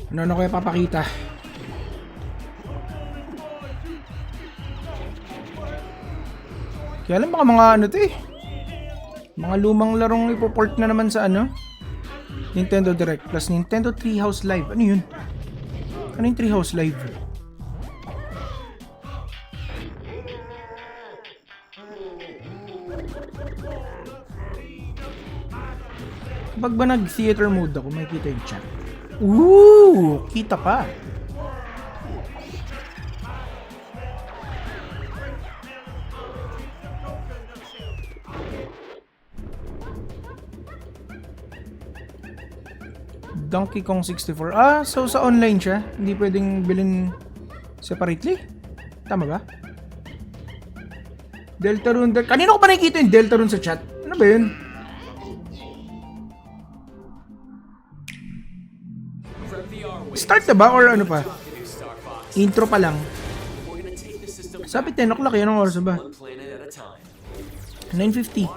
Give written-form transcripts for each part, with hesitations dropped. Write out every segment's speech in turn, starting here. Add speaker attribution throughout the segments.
Speaker 1: Ano kaya papakita? Kaya lang baka mga ano to eh. Mga lumang larong ipoport na naman sa ano? Nintendo Direct plus Nintendo Treehouse Live. Ano yun? Ano yung Treehouse Live? Kapag ba nag-theater mode ako, makikita yung chat. Ooh! Kita pa. Donkey Kong 64. Ah, so sa online siya? Hindi pwedeng bilhin separately? Tama ba? Deltarune. Kanino ko pa nakikita yung Deltarune sa chat? Ano ba yun? Start na ba or ano pa? Intro pa lang. Sabi 10 o'clock yan, ang oras ba? 9:50.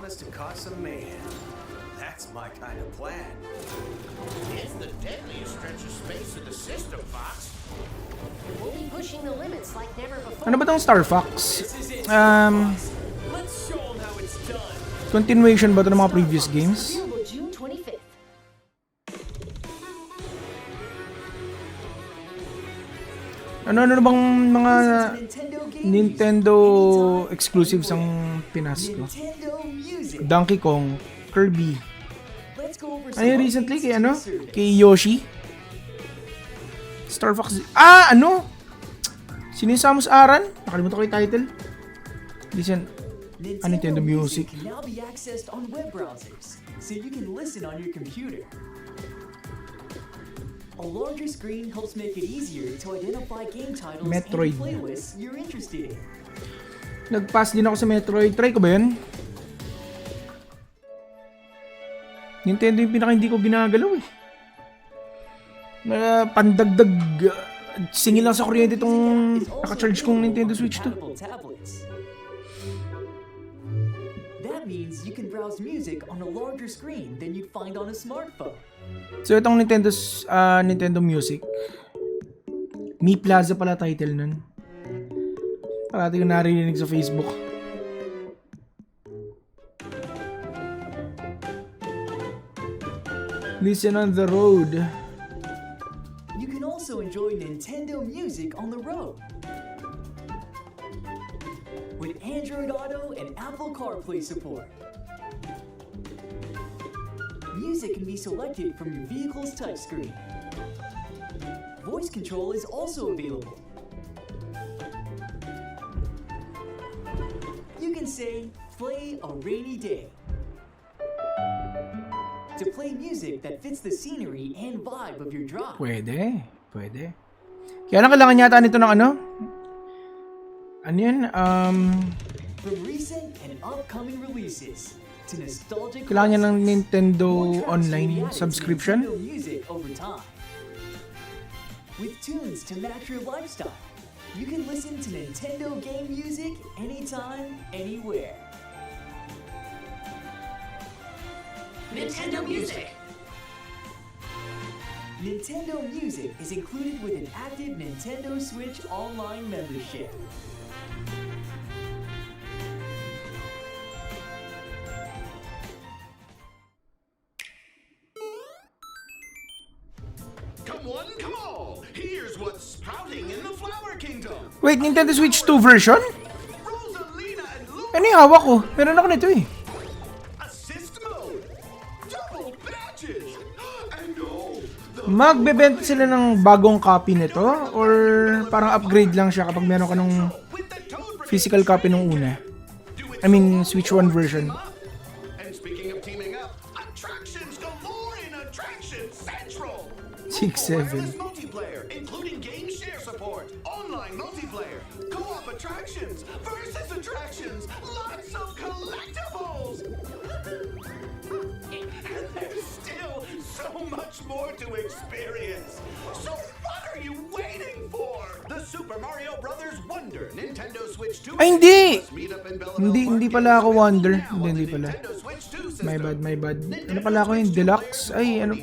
Speaker 1: Ano ba tong Star Fox? Continuation ba ito ng mga previous games? Ano bang mga Nintendo exclusives ang Pinas ko? Donkey Kong, Kirby. Ano yung recently kay ano? Kay Yoshi? Star Fox. Ah, ano? Sino yung Samus Aran? Nakalimutan ko yung title. Listen. Nintendo Music.
Speaker 2: A larger screen helps make it easier to identify game titles
Speaker 1: Metroid.
Speaker 2: and playlists you're interested in.
Speaker 1: Nag-pass din ako sa Metroid. Try ko ba yun? Nintendo yung pinaka hindi ko ginagalaw eh. Pandagdag singil lang sa kuryente itong naka-charge kong Nintendo Switch 2.
Speaker 2: That means you can browse music on a larger screen than you'd find on a smartphone.
Speaker 1: So itong Nintendo Music, Mi Plaza pala title nun. Parati ko narinig sa Facebook. Listen on the road.
Speaker 2: You can also enjoy Nintendo Music on the road. With Android Auto and Apple CarPlay support. Music can be selected from your vehicle's touchscreen. Voice control is also available. You can say, play a rainy day. To play music that fits the scenery and vibe of your drive.
Speaker 1: Pwede. Kaya lang kailangan yata nito ng ano? Ano yun?
Speaker 2: From recent and upcoming releases.
Speaker 1: Kailangan niya ng Nintendo Online subscription?
Speaker 2: With tunes to match your lifestyle, you can listen to Nintendo game music anytime, anywhere.
Speaker 3: Nintendo Music.
Speaker 2: Nintendo Music is included with an active Nintendo Switch Online membership.
Speaker 3: Come on! Here's what's sprouting in the Flower Kingdom.
Speaker 1: Wait, Nintendo Switch 2 version?
Speaker 3: Rosalina and Luna.
Speaker 1: Ano yung hawak ko? Meron ako nito eh.
Speaker 3: Assist mode. Double badges. And no.
Speaker 1: Magbe-benta sila ng bagong copy nito? Or parang upgrade lang siya kapag meron ka ng physical copy nung una? I mean, Switch 1 version.
Speaker 3: And speaking of teaming up, attractions galore in Attraction Central.
Speaker 1: 6-7.
Speaker 3: Multiplayer, including game share support, online multiplayer, co-op attractions, versus attractions, lots of collectibles. And there's still so much more to experience. So what are you waiting for? The Super Mario Brothers Wonder Nintendo Switch 2.
Speaker 1: Ay, hindi! Hindi pala ako Wonder. Hindi pala.
Speaker 3: Nintendo Switch 2
Speaker 1: My bad. Ano pala ako yung deluxe? Ay, ano?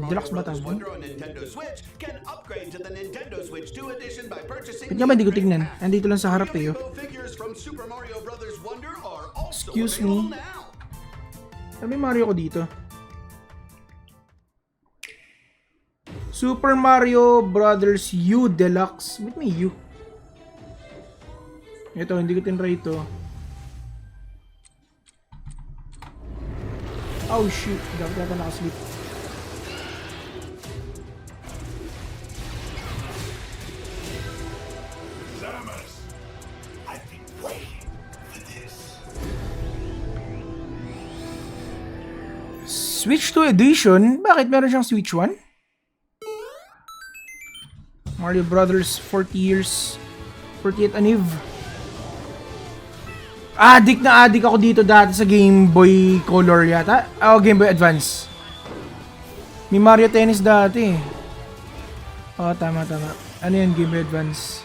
Speaker 1: Deluxe ba tawag?
Speaker 3: Wonder on Nintendo Switch can upgrade to the Nintendo Switch 2 edition by purchasing.
Speaker 1: Ba't nga ba hindi ko tignan? Andito lang sa harap eh. Oh.
Speaker 3: Figures from Super Mario Brothers Wonder are also
Speaker 1: Excuse me.
Speaker 3: available now.
Speaker 1: Ano may Mario ko dito? Super Mario Brothers U Deluxe. Ba't may U? Ito, hindi ko tinry ito. Oh shit, dapat yata nakasleep.
Speaker 3: Samus, I've been waiting for this.
Speaker 1: Switch 2 edition? Bakit meron siyang Switch 1? Mario Brothers 40 years 40th anniv. Addict na addict ako dito dati sa Game Boy Color yata. Game Boy Advance. May Mario Tennis dati. Tama. Ano yan, Game Boy Advance?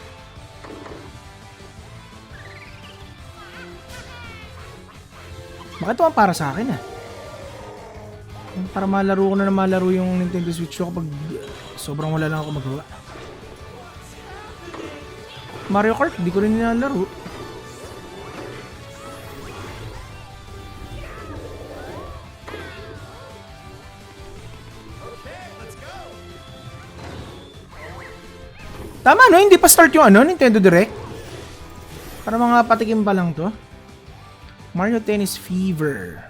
Speaker 1: Bakit ito ang para sa akin Para malaro ko na malaro yung Nintendo Switch ko kapag sobrang wala lang ako magawa. Mario Kart, di ko rin nilalaro. Tama no, hindi pa start yung Nintendo Direct. Para mga patikim pa lang to. Mario Tennis Fever.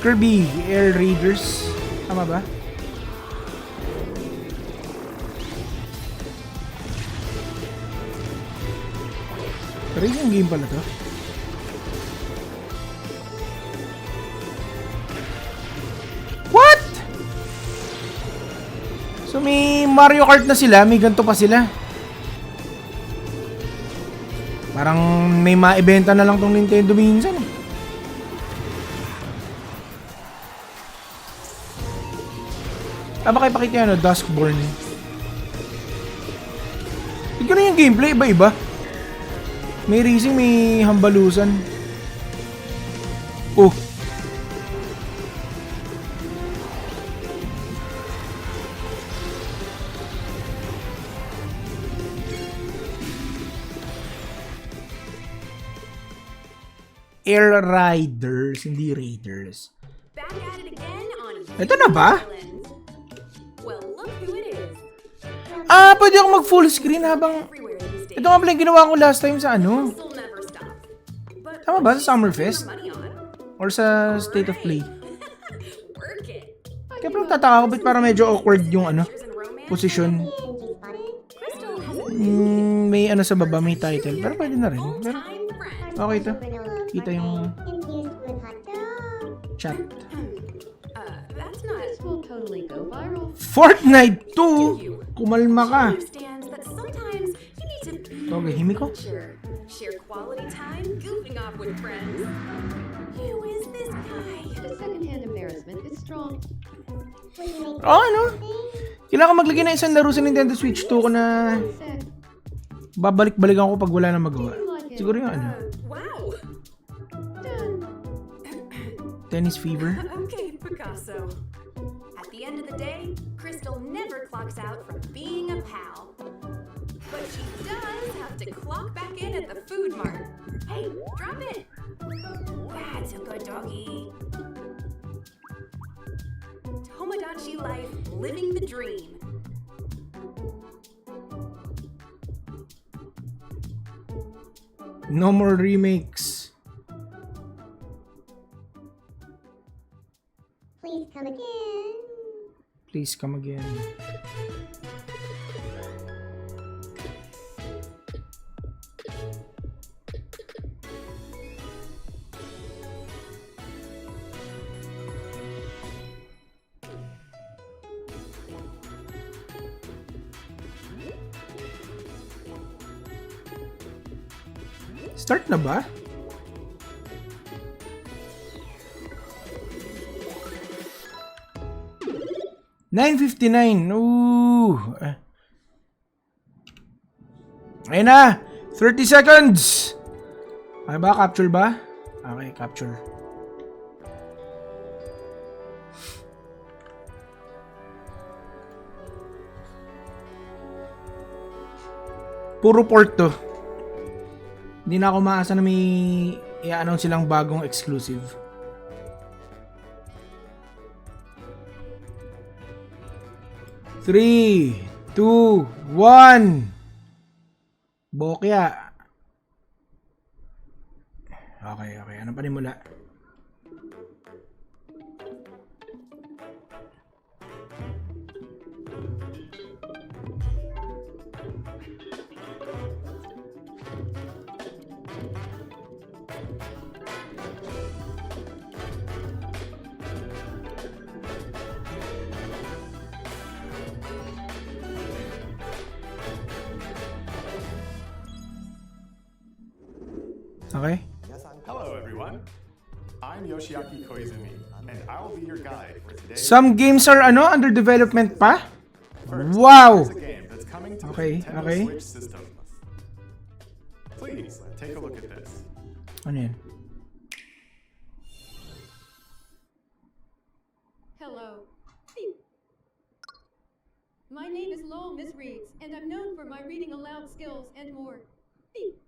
Speaker 1: Kirby Air Raiders. Tama ba? Racing game pala to. What? So may Mario Kart na sila, may ganito pa sila. Parang may maibenta na lang tong Nintendo minsan baka ipakita yan, Duskborn. Tignan na yung gameplay, iba-iba. May racing, may hambalusan. Air Riders, hindi Raiders.
Speaker 4: Back at it again on
Speaker 1: Ito na ba?
Speaker 4: Well, look who it is.
Speaker 1: Pwede ako mag full screen habang...
Speaker 4: Everywhere these days.
Speaker 1: Ito nga pala yung ginawa ko last time sa
Speaker 4: Still never stop. But
Speaker 1: Tama ba? Sa Summerfest?
Speaker 4: money on.
Speaker 1: Or sa State of Play?
Speaker 4: Work it.
Speaker 1: Kaya parang tataka ko, ba't parang medyo awkward yung
Speaker 4: Adventures in romance.
Speaker 1: position.
Speaker 4: Crystal has a
Speaker 1: May sa baba, may title. Pero pwede na rin. Pero
Speaker 4: time friend.
Speaker 1: okay to. Kita yung chat.
Speaker 4: That's not.
Speaker 5: Will totally go viral.
Speaker 1: Fortnite 2! Kumalma ka.
Speaker 4: Understands that sometimes you need to be
Speaker 1: Okay, himiko?
Speaker 4: share quality time, goofing off with friends. Who is this guy?
Speaker 5: The secondhand embarrassment is strong.
Speaker 1: Kailangan maglagay na isang laro sa Nintendo Switch 2 ko na
Speaker 5: Said,
Speaker 1: babalik-balikan ko pag wala na magawa. Siguro yung
Speaker 4: Wow.
Speaker 1: Tennis Fever.
Speaker 4: Okay, Picasso. At the end of the day, Crystal never clocks out from being a pal. But she does have to clock back in at the food mart. Hey, drop it! That's a good doggy. Tomodachi life, living the dream.
Speaker 1: No more remakes.
Speaker 6: Please come again.
Speaker 1: Please come again. Start na ba? $9.59. Ooh. Ayun na. 30 seconds. Okay ba? Capture ba? Okay, capture. Puro port to. Hindi na ako maasa na may i-announce silang bagong exclusive. Three, two, one. Bokya. Okay. Ano pa nimula? Okay.
Speaker 6: Hello, everyone. I'm Yoshiaki Koizumi, and I'll be your guide for today.
Speaker 1: Some games are under development pa?
Speaker 6: First,
Speaker 1: Wow!
Speaker 6: here's a game that's coming to
Speaker 1: Okay,
Speaker 6: the Nintendo
Speaker 1: okay.
Speaker 6: Switch system. Please take a look at this.
Speaker 1: Ano yan?
Speaker 5: Hello. Beep. My name is Lowell Miss Reeds, and I'm known for my reading aloud skills and more. Beep.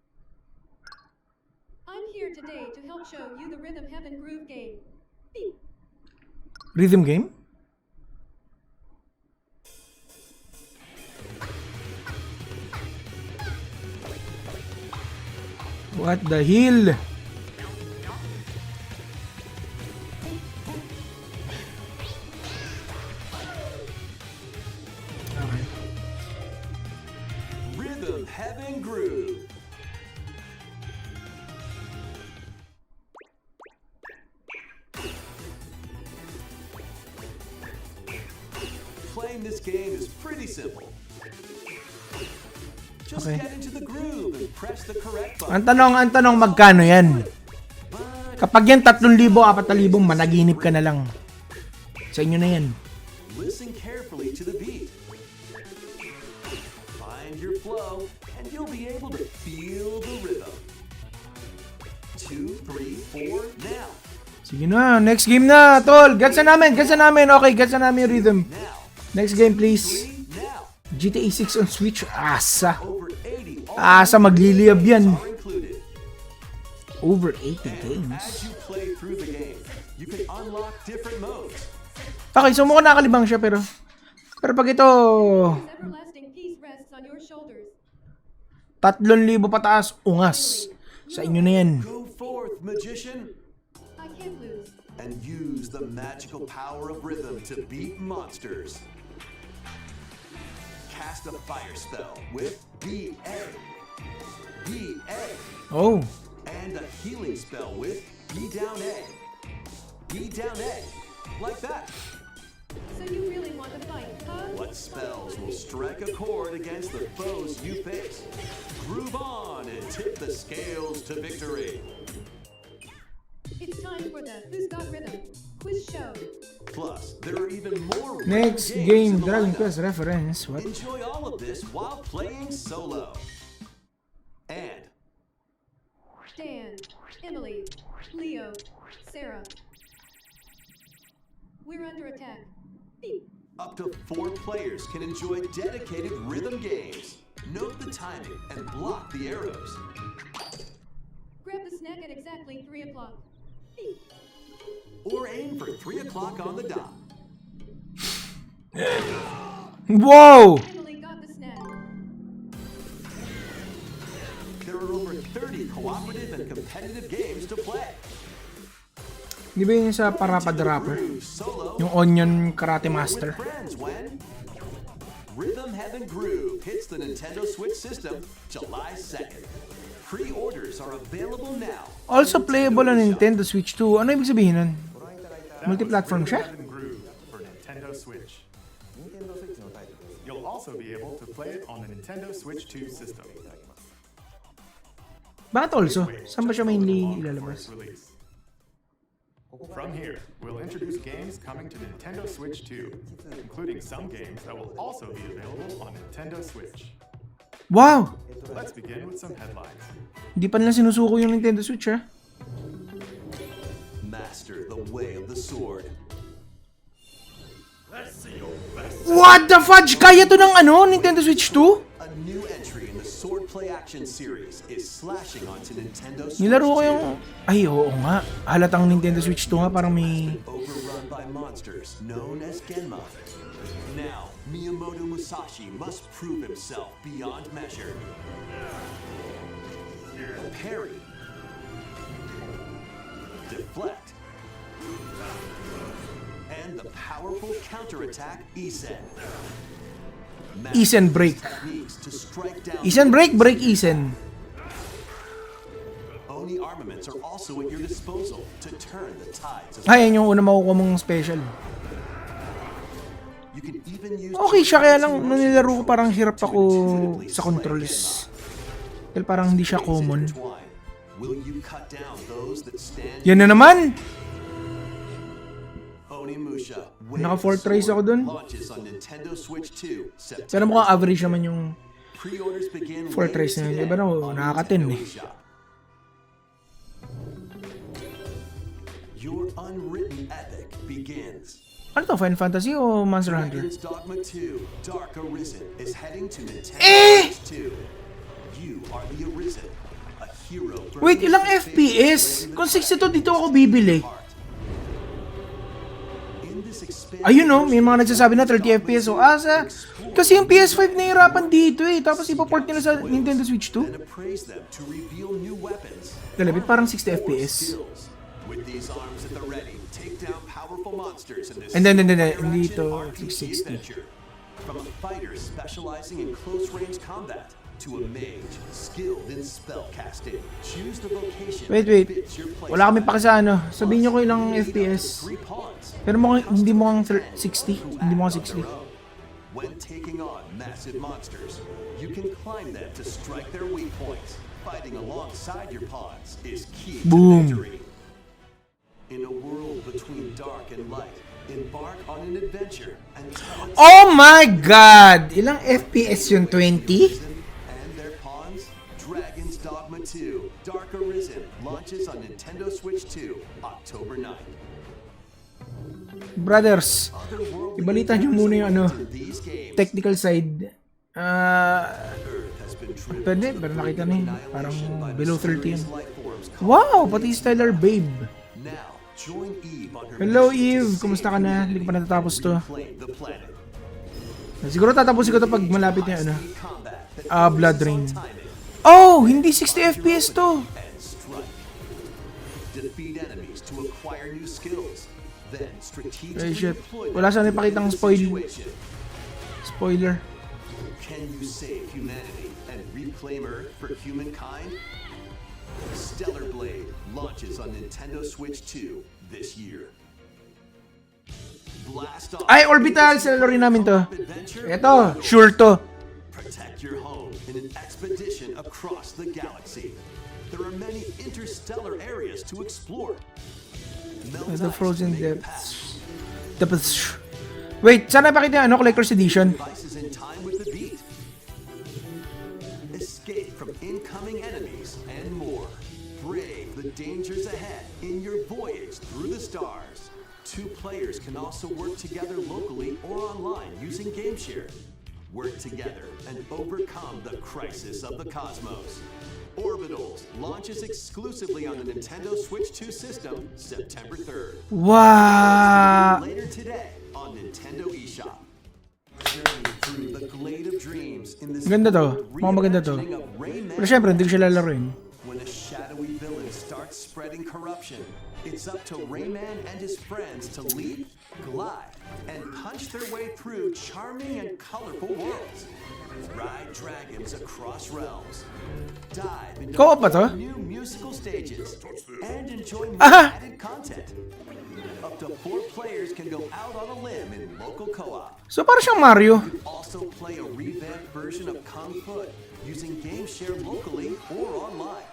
Speaker 5: I'm here today to help show you the Rhythm Heaven Groove game. Beep.
Speaker 1: Rhythm game? What the hell? Okay.
Speaker 3: Rhythm Heaven Groove. Playing this game is pretty simple. Just
Speaker 1: Okay.
Speaker 3: get into the groove and press the correct button.
Speaker 1: Ang tanong magkano yan? Kapag yan 3,000, 4,000, managinip ka na lang. Sa inyo na yan.
Speaker 3: Listen carefully to the beat. Find your flow, and you'll be able to feel the rhythm. 2, 3, 4, now.
Speaker 1: Sige na, next game na, tol. Gets na namin. Okay, gets na namin yung rhythm.
Speaker 3: Now.
Speaker 1: Next game, please.
Speaker 3: 3, now.
Speaker 1: GTA 6 on Switch. Asa.
Speaker 3: Over 80
Speaker 1: Asa, magliliyab yan.
Speaker 3: are included.
Speaker 1: Over 80
Speaker 3: As
Speaker 1: games.
Speaker 3: you play through the game, you can unlock different modes.
Speaker 1: Okay, so mukhang nakalibang siya, pero pag ito,
Speaker 5: Everlasting peace rests on your shoulders.
Speaker 1: 3,000 pataas, ungas. Sa inyo na yan.
Speaker 3: Go forth, magician,
Speaker 5: I can't lose.
Speaker 3: and use the magical power of rhythm to beat monsters. Cast a fire spell with BA. BA.
Speaker 1: Oh,
Speaker 3: And a healing spell with B down A. B down A. Like that.
Speaker 5: So you really want to fight, huh?
Speaker 3: What spells will strike a chord against the foes you face? Groove on and tip the scales to victory.
Speaker 5: It's time for the Who's Got Rhythm quiz show.
Speaker 3: Plus, there are even more rhythm
Speaker 1: next
Speaker 3: games
Speaker 1: game,
Speaker 3: in the
Speaker 1: Dragon
Speaker 3: lineup.
Speaker 1: Quest reference. What?
Speaker 3: Enjoy all of this while playing solo. And
Speaker 5: Dan, Emily, Leo, Sarah. We're under attack. Beep.
Speaker 3: up to 4 players can enjoy dedicated rhythm games. Note the timing and block the arrows.
Speaker 5: Grab the snack at exactly 3 o'clock. Beep.
Speaker 3: Or aim for 3 o'clock on the dot.
Speaker 1: Wow!
Speaker 5: Emily got the snack.
Speaker 3: There are over 30 cooperative and competitive games to play.
Speaker 1: Di ba yung sa Parappa-the-Rapper?
Speaker 3: Groove solo
Speaker 1: Yung Onion Karate
Speaker 3: with
Speaker 1: Master.
Speaker 3: friends when Rhythm Heaven Groove hits the Nintendo Switch system July 2nd. Pre-orders are available now.
Speaker 1: Also playable on Nintendo Switch 2. Ano ibig sabihin nun?
Speaker 6: That
Speaker 1: Multi-platform
Speaker 6: was
Speaker 1: siya?
Speaker 6: Rhythm Heaven Groove for Nintendo Switch. You'll also be able to play it on the Nintendo Switch 2 system.
Speaker 1: Bakit also?
Speaker 6: Wait,
Speaker 1: Saan ba siya
Speaker 6: just hold
Speaker 1: mainly
Speaker 6: along for
Speaker 1: ilalabas?
Speaker 6: its release. From here, we'll introduce games coming to Nintendo Switch 2, including some games that will also be available on Nintendo Switch.
Speaker 1: Wow!
Speaker 6: Let's begin with some headlines.
Speaker 1: Hindi pa nila sinusuko yung Nintendo Switch, ha?
Speaker 3: Master the way of the sword.
Speaker 1: What the fudge? Kaya to ng Nintendo Switch 2?
Speaker 3: A new entry in the Swordplay Action series is slashing onto Nintendo Switch
Speaker 1: Nilaro ko
Speaker 3: 2.
Speaker 1: yung... Ay, oo nga. Halatang Nintendo Switch 2 nga, parang may...
Speaker 3: Overrun by monsters known as Genma. Now, Miyamoto Musashi must prove himself beyond measure. Parry. Deflect. And the powerful counterattack Isen.
Speaker 1: Isen break.
Speaker 3: Techniques to strike down
Speaker 1: Isen break, break Isen.
Speaker 3: Oni armaments are also at your disposal to turn the tides of
Speaker 1: Ay, yan yung una makukuha mong special.
Speaker 3: You can even use
Speaker 1: Okay siya, kaya lang nung nilaro ko parang hirap ako sa controls. Dahil parang hindi siya common.
Speaker 3: Will you cut down those that stand
Speaker 1: Yan na naman!
Speaker 3: Onimusha
Speaker 1: Naka 4 tries ako dun.
Speaker 3: launches on Nintendo Switch 2 September.
Speaker 1: Pero mukhang average naman yung
Speaker 3: Pre-orders begin
Speaker 1: 4 tries na yun. Iba na, nakaka-10 eh.
Speaker 3: Your unwritten epic begins.
Speaker 1: Ano to? Final Fantasy o Monster Hunter?
Speaker 3: Dragon's Dogma 2 Dark Arisen is heading to Nintendo Switch 2. You are the Arisen, a hero.
Speaker 1: Wait, ilang FPS? Kung 62 dito ako bibili. Ayun no, may mga nagsasabi na 30 FPS o asa. Kasi yung PS5 nahirapan dito eh. Tapos ipaport nila sa Nintendo Switch 2. Galabit, parang 60 FPS.
Speaker 3: With these arms at the ready, take down powerful monsters in this
Speaker 1: And then, hindi ito 660.
Speaker 3: adventure. From a fighter specializing in close-range combat to a mage skilled in spellcasting. Choose the vocation
Speaker 1: Wait.
Speaker 3: that fits your playstyle.
Speaker 1: Wala kami pa kasi Sabihin nyo ko ilang FPS.
Speaker 3: 3 pawns.
Speaker 1: Pero hindi mukhang 60. Hindi mukhang 60.
Speaker 3: When taking on massive monsters, you can climb them to strike their weak points. Fighting alongside your pawns is key
Speaker 1: Boom.
Speaker 3: to victory. In a world between dark and light, embark on an adventure and
Speaker 1: Oh my God! Ilang FPS yun? 20?
Speaker 3: and their pawns. Dragon's Dogma 2 Dark Arisen launches on Nintendo Switch 2 October 9.
Speaker 1: Brothers, ibalita nyo muna yung
Speaker 3: These games,
Speaker 1: technical side.
Speaker 3: Earth has been driven
Speaker 1: Pwede,
Speaker 3: to
Speaker 1: pero
Speaker 3: the
Speaker 1: nakita
Speaker 3: brink
Speaker 1: na
Speaker 3: of
Speaker 1: yun. Parang
Speaker 3: annihilation by the
Speaker 1: below 30
Speaker 3: mysterious
Speaker 1: yun.
Speaker 3: life forms
Speaker 1: Wow! Pati Stellar Babe.
Speaker 3: Now, join Eve on her
Speaker 1: Hello
Speaker 3: mission to
Speaker 1: Eve!
Speaker 3: save
Speaker 1: Kumusta ka na? Hindi ko pa natatapos to.
Speaker 3: reclaim the planet.
Speaker 1: Siguro tatapusin ko to pag malapit na yung
Speaker 3: High-speed combat that
Speaker 1: Blood
Speaker 3: focuses on
Speaker 1: Rain.
Speaker 3: timing
Speaker 1: Oh! Hindi 60 FPS to!
Speaker 3: and strike. Defeat enemies to acquire new skills. Then
Speaker 1: Ay
Speaker 3: strategically
Speaker 1: shit.
Speaker 3: deploy
Speaker 1: Wala
Speaker 3: them
Speaker 1: sana
Speaker 3: to
Speaker 1: ipakitang
Speaker 3: the
Speaker 1: spoil.
Speaker 3: situation.
Speaker 1: Spoiler.
Speaker 3: Can you save humanity and reclaim Earth for humankind? Stellar Blade launches on Nintendo Switch 2 this year. Blast off.
Speaker 1: Ay, Orbital! Sa rin namin to.
Speaker 3: Adventure.
Speaker 1: Eto, sure to.
Speaker 3: Protect your home in an expedition across the galaxy. There are many interstellar areas to explore. Melt
Speaker 1: The
Speaker 3: ice
Speaker 1: Frozen
Speaker 3: to make
Speaker 1: Depths. Depths. Wait, sana pakita yung Collector's Edition.
Speaker 3: devices in time with the beat. Escape from incoming enemies and more. Brave the dangers ahead in your voyage through the stars. 2 players can also work together locally or online using GameShare. Work together and overcome the crisis of the cosmos. Orbitals launches exclusively on the Nintendo Switch 2 system September 3rd.
Speaker 1: Wow!
Speaker 3: Later today on Nintendo eShop. Journey through the glade of dreams in this
Speaker 1: Ganda to. Mukhang maganda to.
Speaker 3: reimagining of Rayman.
Speaker 1: Pero syempre, hindi ko siya lalaroin.
Speaker 3: When a shadowy villain starts spreading corruption, it's up to Rayman and his friends to leap, glide, and punch their way through charming and colorful worlds. Ride dragons across realms. Dive into
Speaker 1: Co-op ba to?
Speaker 3: new musical stages and enjoy more
Speaker 1: Aha!
Speaker 3: added content. Up to 4 players can go out on a limb in local co-op.
Speaker 1: So, parang siyang Mario.
Speaker 3: Also play a revamped version of Kung Fu using GameShare locally or online.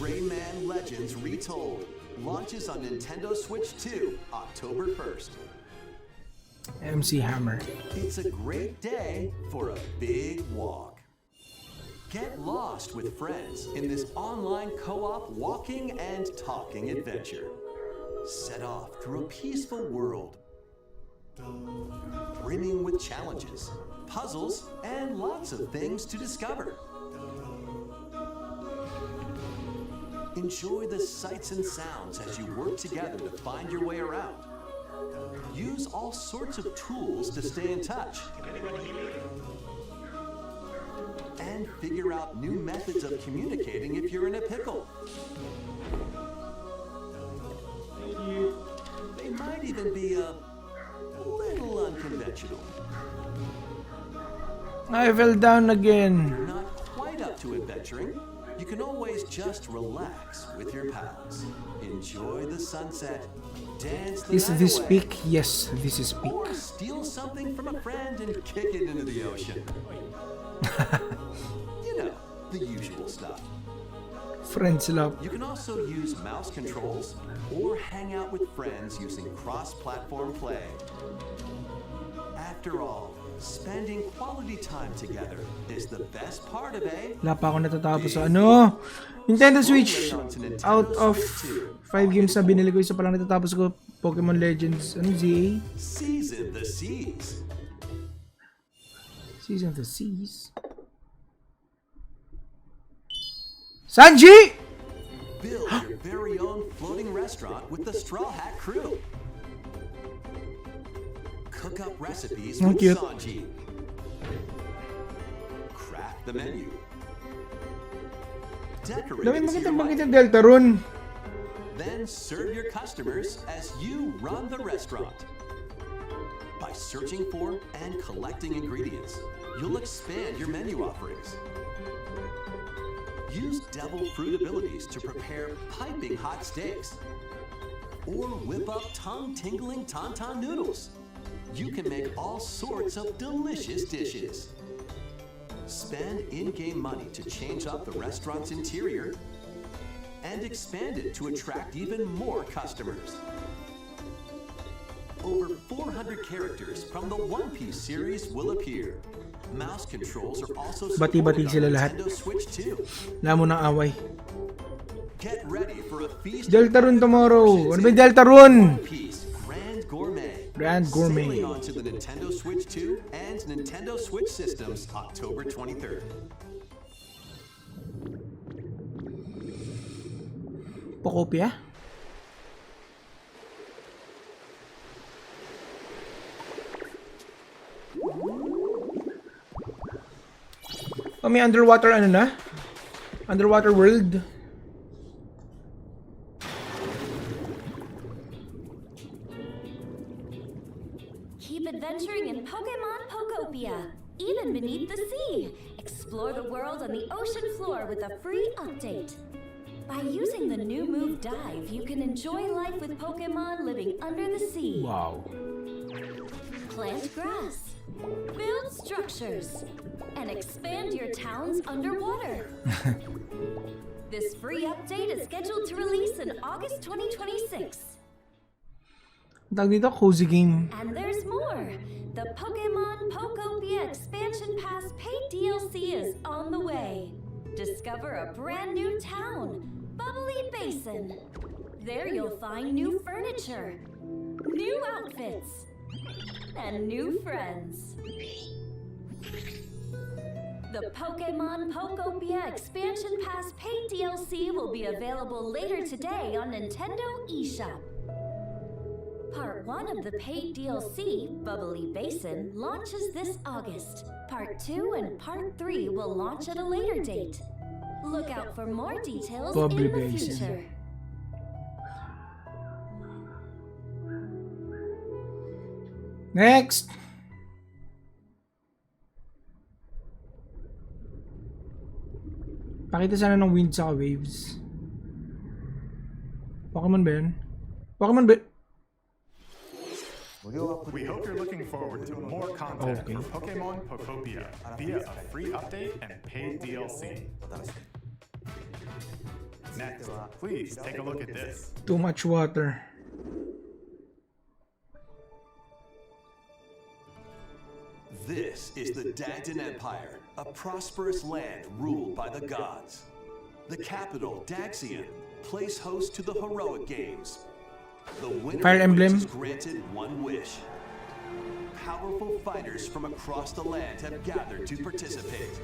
Speaker 3: Rayman Legends Retold launches on Nintendo Switch 2 October 1st.
Speaker 1: MC Hammer.
Speaker 3: It's a great day for a big walk. Get lost with friends in this online co-op walking and talking adventure. Set off through a peaceful world, brimming with challenges, puzzles, and lots of things to discover. Enjoy the sights and sounds as you work together to find your way around. Use all sorts of tools to stay in touch. And figure out new methods of communicating if you're in a pickle. They might even be a little unconventional.
Speaker 1: I fell down again.
Speaker 3: Not quite up to adventuring. You can always just relax with your pals. Enjoy the sunset. Dance the
Speaker 1: Is
Speaker 3: night
Speaker 1: this
Speaker 3: away.
Speaker 1: peak? Yes, this is peak.
Speaker 3: Or steal something from a friend and kick it into the ocean. You know, the usual stuff.
Speaker 1: Friends love.
Speaker 3: You can also use mouse controls or hang out with friends using cross-platform play. After all, spending quality time together is the best part of
Speaker 1: Wala pa ako natatapos sa ano. Nintendo Switch. Out of 5 games na binili ko, isa pa lang natatapos ko. Pokemon Legends. Ano, ZA?
Speaker 3: Season the Seas.
Speaker 1: Season of the Seas. Sanji!
Speaker 3: Build your very own floating restaurant with the Straw Hat crew. Cook up recipes
Speaker 1: Oh,
Speaker 3: with
Speaker 1: cute.
Speaker 3: Sanji. Craft the menu. Decorate
Speaker 1: Dami
Speaker 3: it to
Speaker 1: magandang
Speaker 3: your
Speaker 1: bakit
Speaker 3: liking.
Speaker 1: yung Deltarune.
Speaker 3: Then serve your customers as you run the restaurant. By searching for and collecting ingredients, you'll expand your menu offerings. Use devil fruit abilities to prepare piping hot steaks. Or whip up tongue-tingling tauntaun noodles. You can make all sorts of delicious dishes. Spend in-game money to change up the restaurant's interior and expand it to attract even more customers. Over 400 characters from the One Piece series will appear. Mouse controls are also
Speaker 1: Bati-bati
Speaker 3: supported
Speaker 1: sila
Speaker 3: on
Speaker 1: lahat.
Speaker 3: Nintendo Switch 2.
Speaker 1: Wala mo ng away.
Speaker 3: Get ready for a feast.
Speaker 1: Deltarune tomorrow. Ano ba yung Deltarune?
Speaker 3: One Piece Grand Gourmet.
Speaker 1: Grand Gourmet.
Speaker 3: Sailing onto the Nintendo Switch 2 and Nintendo Switch systems October 23rd.
Speaker 1: Pokopia? Oh, may underwater ano na? Underwater world.
Speaker 7: Keep adventuring in Pokemon Pokopia, even beneath the sea. Explore the world on the ocean floor with a free update. By using the new move Dive, you can enjoy life with Pokemon living under the sea.
Speaker 1: Wow.
Speaker 7: Plant grass, build structures, and expand your towns underwater. This free update is scheduled to release in August 2026.
Speaker 1: Tawag dito, cozy game.
Speaker 7: And there's more! The Pokemon Pokopia Expansion Pass paid DLC is on the way. Discover a brand new town, Bubbly Basin. There you'll find new furniture, new outfits, and new friends. The Pokemon Pokopia Expansion Pass paid DLC will be available later today on Nintendo eShop. Part 1 of the paid DLC, Bubbly Basin, launches this August. Part 2 and Part 3 will launch at a later date. Look out for more details
Speaker 1: Bubbly
Speaker 7: in the
Speaker 1: Basin.
Speaker 7: future.
Speaker 1: Next! Pakita sana ng wind sa waves. Pokemon ba yun? Pokemon ba?
Speaker 6: We hope you're looking forward to more content
Speaker 1: Okay.
Speaker 6: for Pokemon Pokopia via a free update and paid DLC. Next, please take a look at this.
Speaker 1: Too much water.
Speaker 3: This is the Danton Empire, a prosperous land ruled by the gods. The capital, Daxian, plays host to the heroic games. The winner
Speaker 1: Fire
Speaker 3: of which
Speaker 1: Emblem.
Speaker 3: is granted one wish. Powerful fighters from across the land have gathered to participate.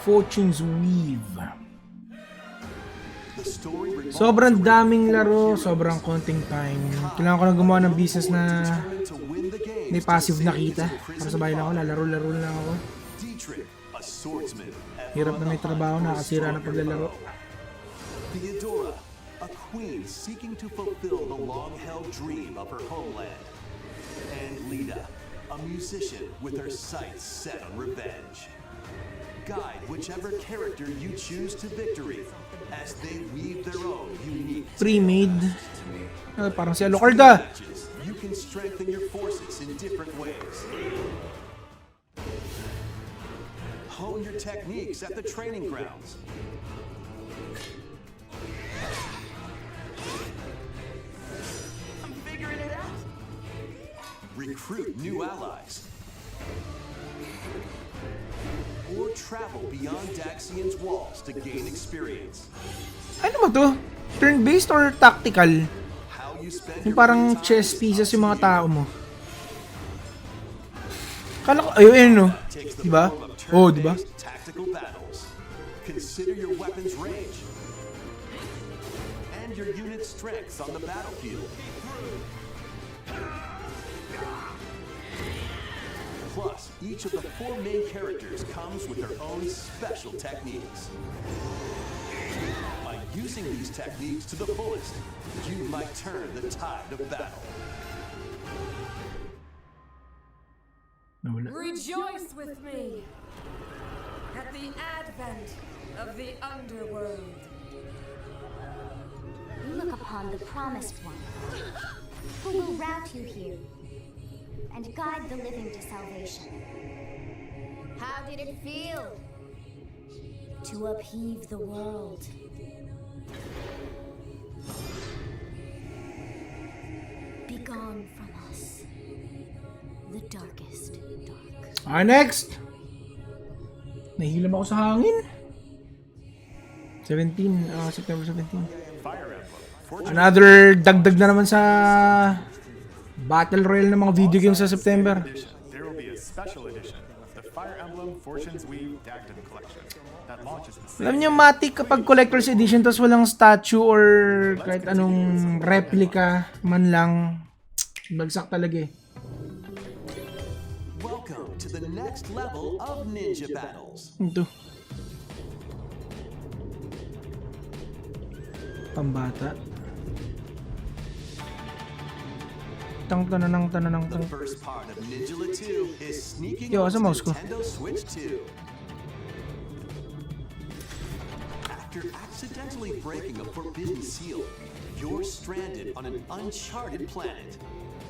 Speaker 1: Fortune's Weave.
Speaker 3: The story revolves
Speaker 1: Sobrang
Speaker 3: around
Speaker 1: daming
Speaker 3: four
Speaker 1: laro,
Speaker 3: heroes.
Speaker 1: sobrang konting time. Kailangan ko na gumawa ng business na
Speaker 3: Determined to win the games
Speaker 1: may
Speaker 3: to
Speaker 1: passive
Speaker 3: save
Speaker 1: na kita.
Speaker 3: his
Speaker 1: Para
Speaker 3: imprisoned
Speaker 1: sa bahay lang ako,
Speaker 3: father.
Speaker 1: lalaro-laro lang ako.
Speaker 3: Dietrich, a swordsman. ever
Speaker 1: Hirap
Speaker 3: on
Speaker 1: na
Speaker 3: the
Speaker 1: may trabaho,
Speaker 3: hunt for a
Speaker 1: nakakasira na
Speaker 3: stronger
Speaker 1: paglalaro.
Speaker 3: foe. Theodora, a queen seeking to fulfill the long-held dream of her homeland. And Lita, a musician with her sights set on revenge. Guide whichever character you choose to victory as they weave their own unique
Speaker 1: Pre-made. Parang si Alucard ah.
Speaker 3: matches. You can strengthen your forces in different ways. Hone your techniques at the training grounds. I'm figuring it out. Recruit new allies. Or travel beyond Daxian's walls to gain experience.
Speaker 1: Ano ba to? Turn-based or tactical?
Speaker 3: How you spend
Speaker 1: Yung
Speaker 3: your
Speaker 1: parang
Speaker 3: free time
Speaker 1: chess
Speaker 3: is
Speaker 1: pieces
Speaker 3: up
Speaker 1: yung
Speaker 3: to
Speaker 1: mga
Speaker 3: you.
Speaker 1: tao mo. Kala ko, ayun no.
Speaker 3: Takes the
Speaker 1: Diba?
Speaker 3: form of
Speaker 1: Oh, diba?
Speaker 3: turn-based tactical battles. Consider your weapon's range and your unit's strengths on the battlefield. Plus, each of the four main characters comes with their own special techniques. By using these techniques to the fullest, you might turn the tide of battle.
Speaker 1: Nawala.
Speaker 4: Rejoice with me at the advent of the underworld.
Speaker 7: You look upon the promised one, who will route you here and guide the living to salvation.
Speaker 4: How did it feel?
Speaker 7: To upheave the world. Begone from us, the darkest dark.
Speaker 1: Next! Nahilam ako sa hangin. 17, September 17.
Speaker 6: Fire Emblem. Fortune
Speaker 1: Another dagdag na naman sa Battle Royale ng mga video games sa September.
Speaker 6: Edition. There will be a special edition, the Fire Emblem Fortune's Weave Dagden Collection, that launches the same
Speaker 1: Alam niyo, matik kapag collector's edition tapos walang statue or kahit anong replica man lang, bagsak talaga eh.
Speaker 3: Welcome to the next level of ninja battles.
Speaker 1: Ito. Pambata. Tananang.
Speaker 3: The first part of Ninja 2 is sneaking
Speaker 1: Yo,
Speaker 3: onto
Speaker 1: asa mouse ko?
Speaker 3: Nintendo Switch 2. After accidentally breaking a forbidden seal, you're stranded on an uncharted planet.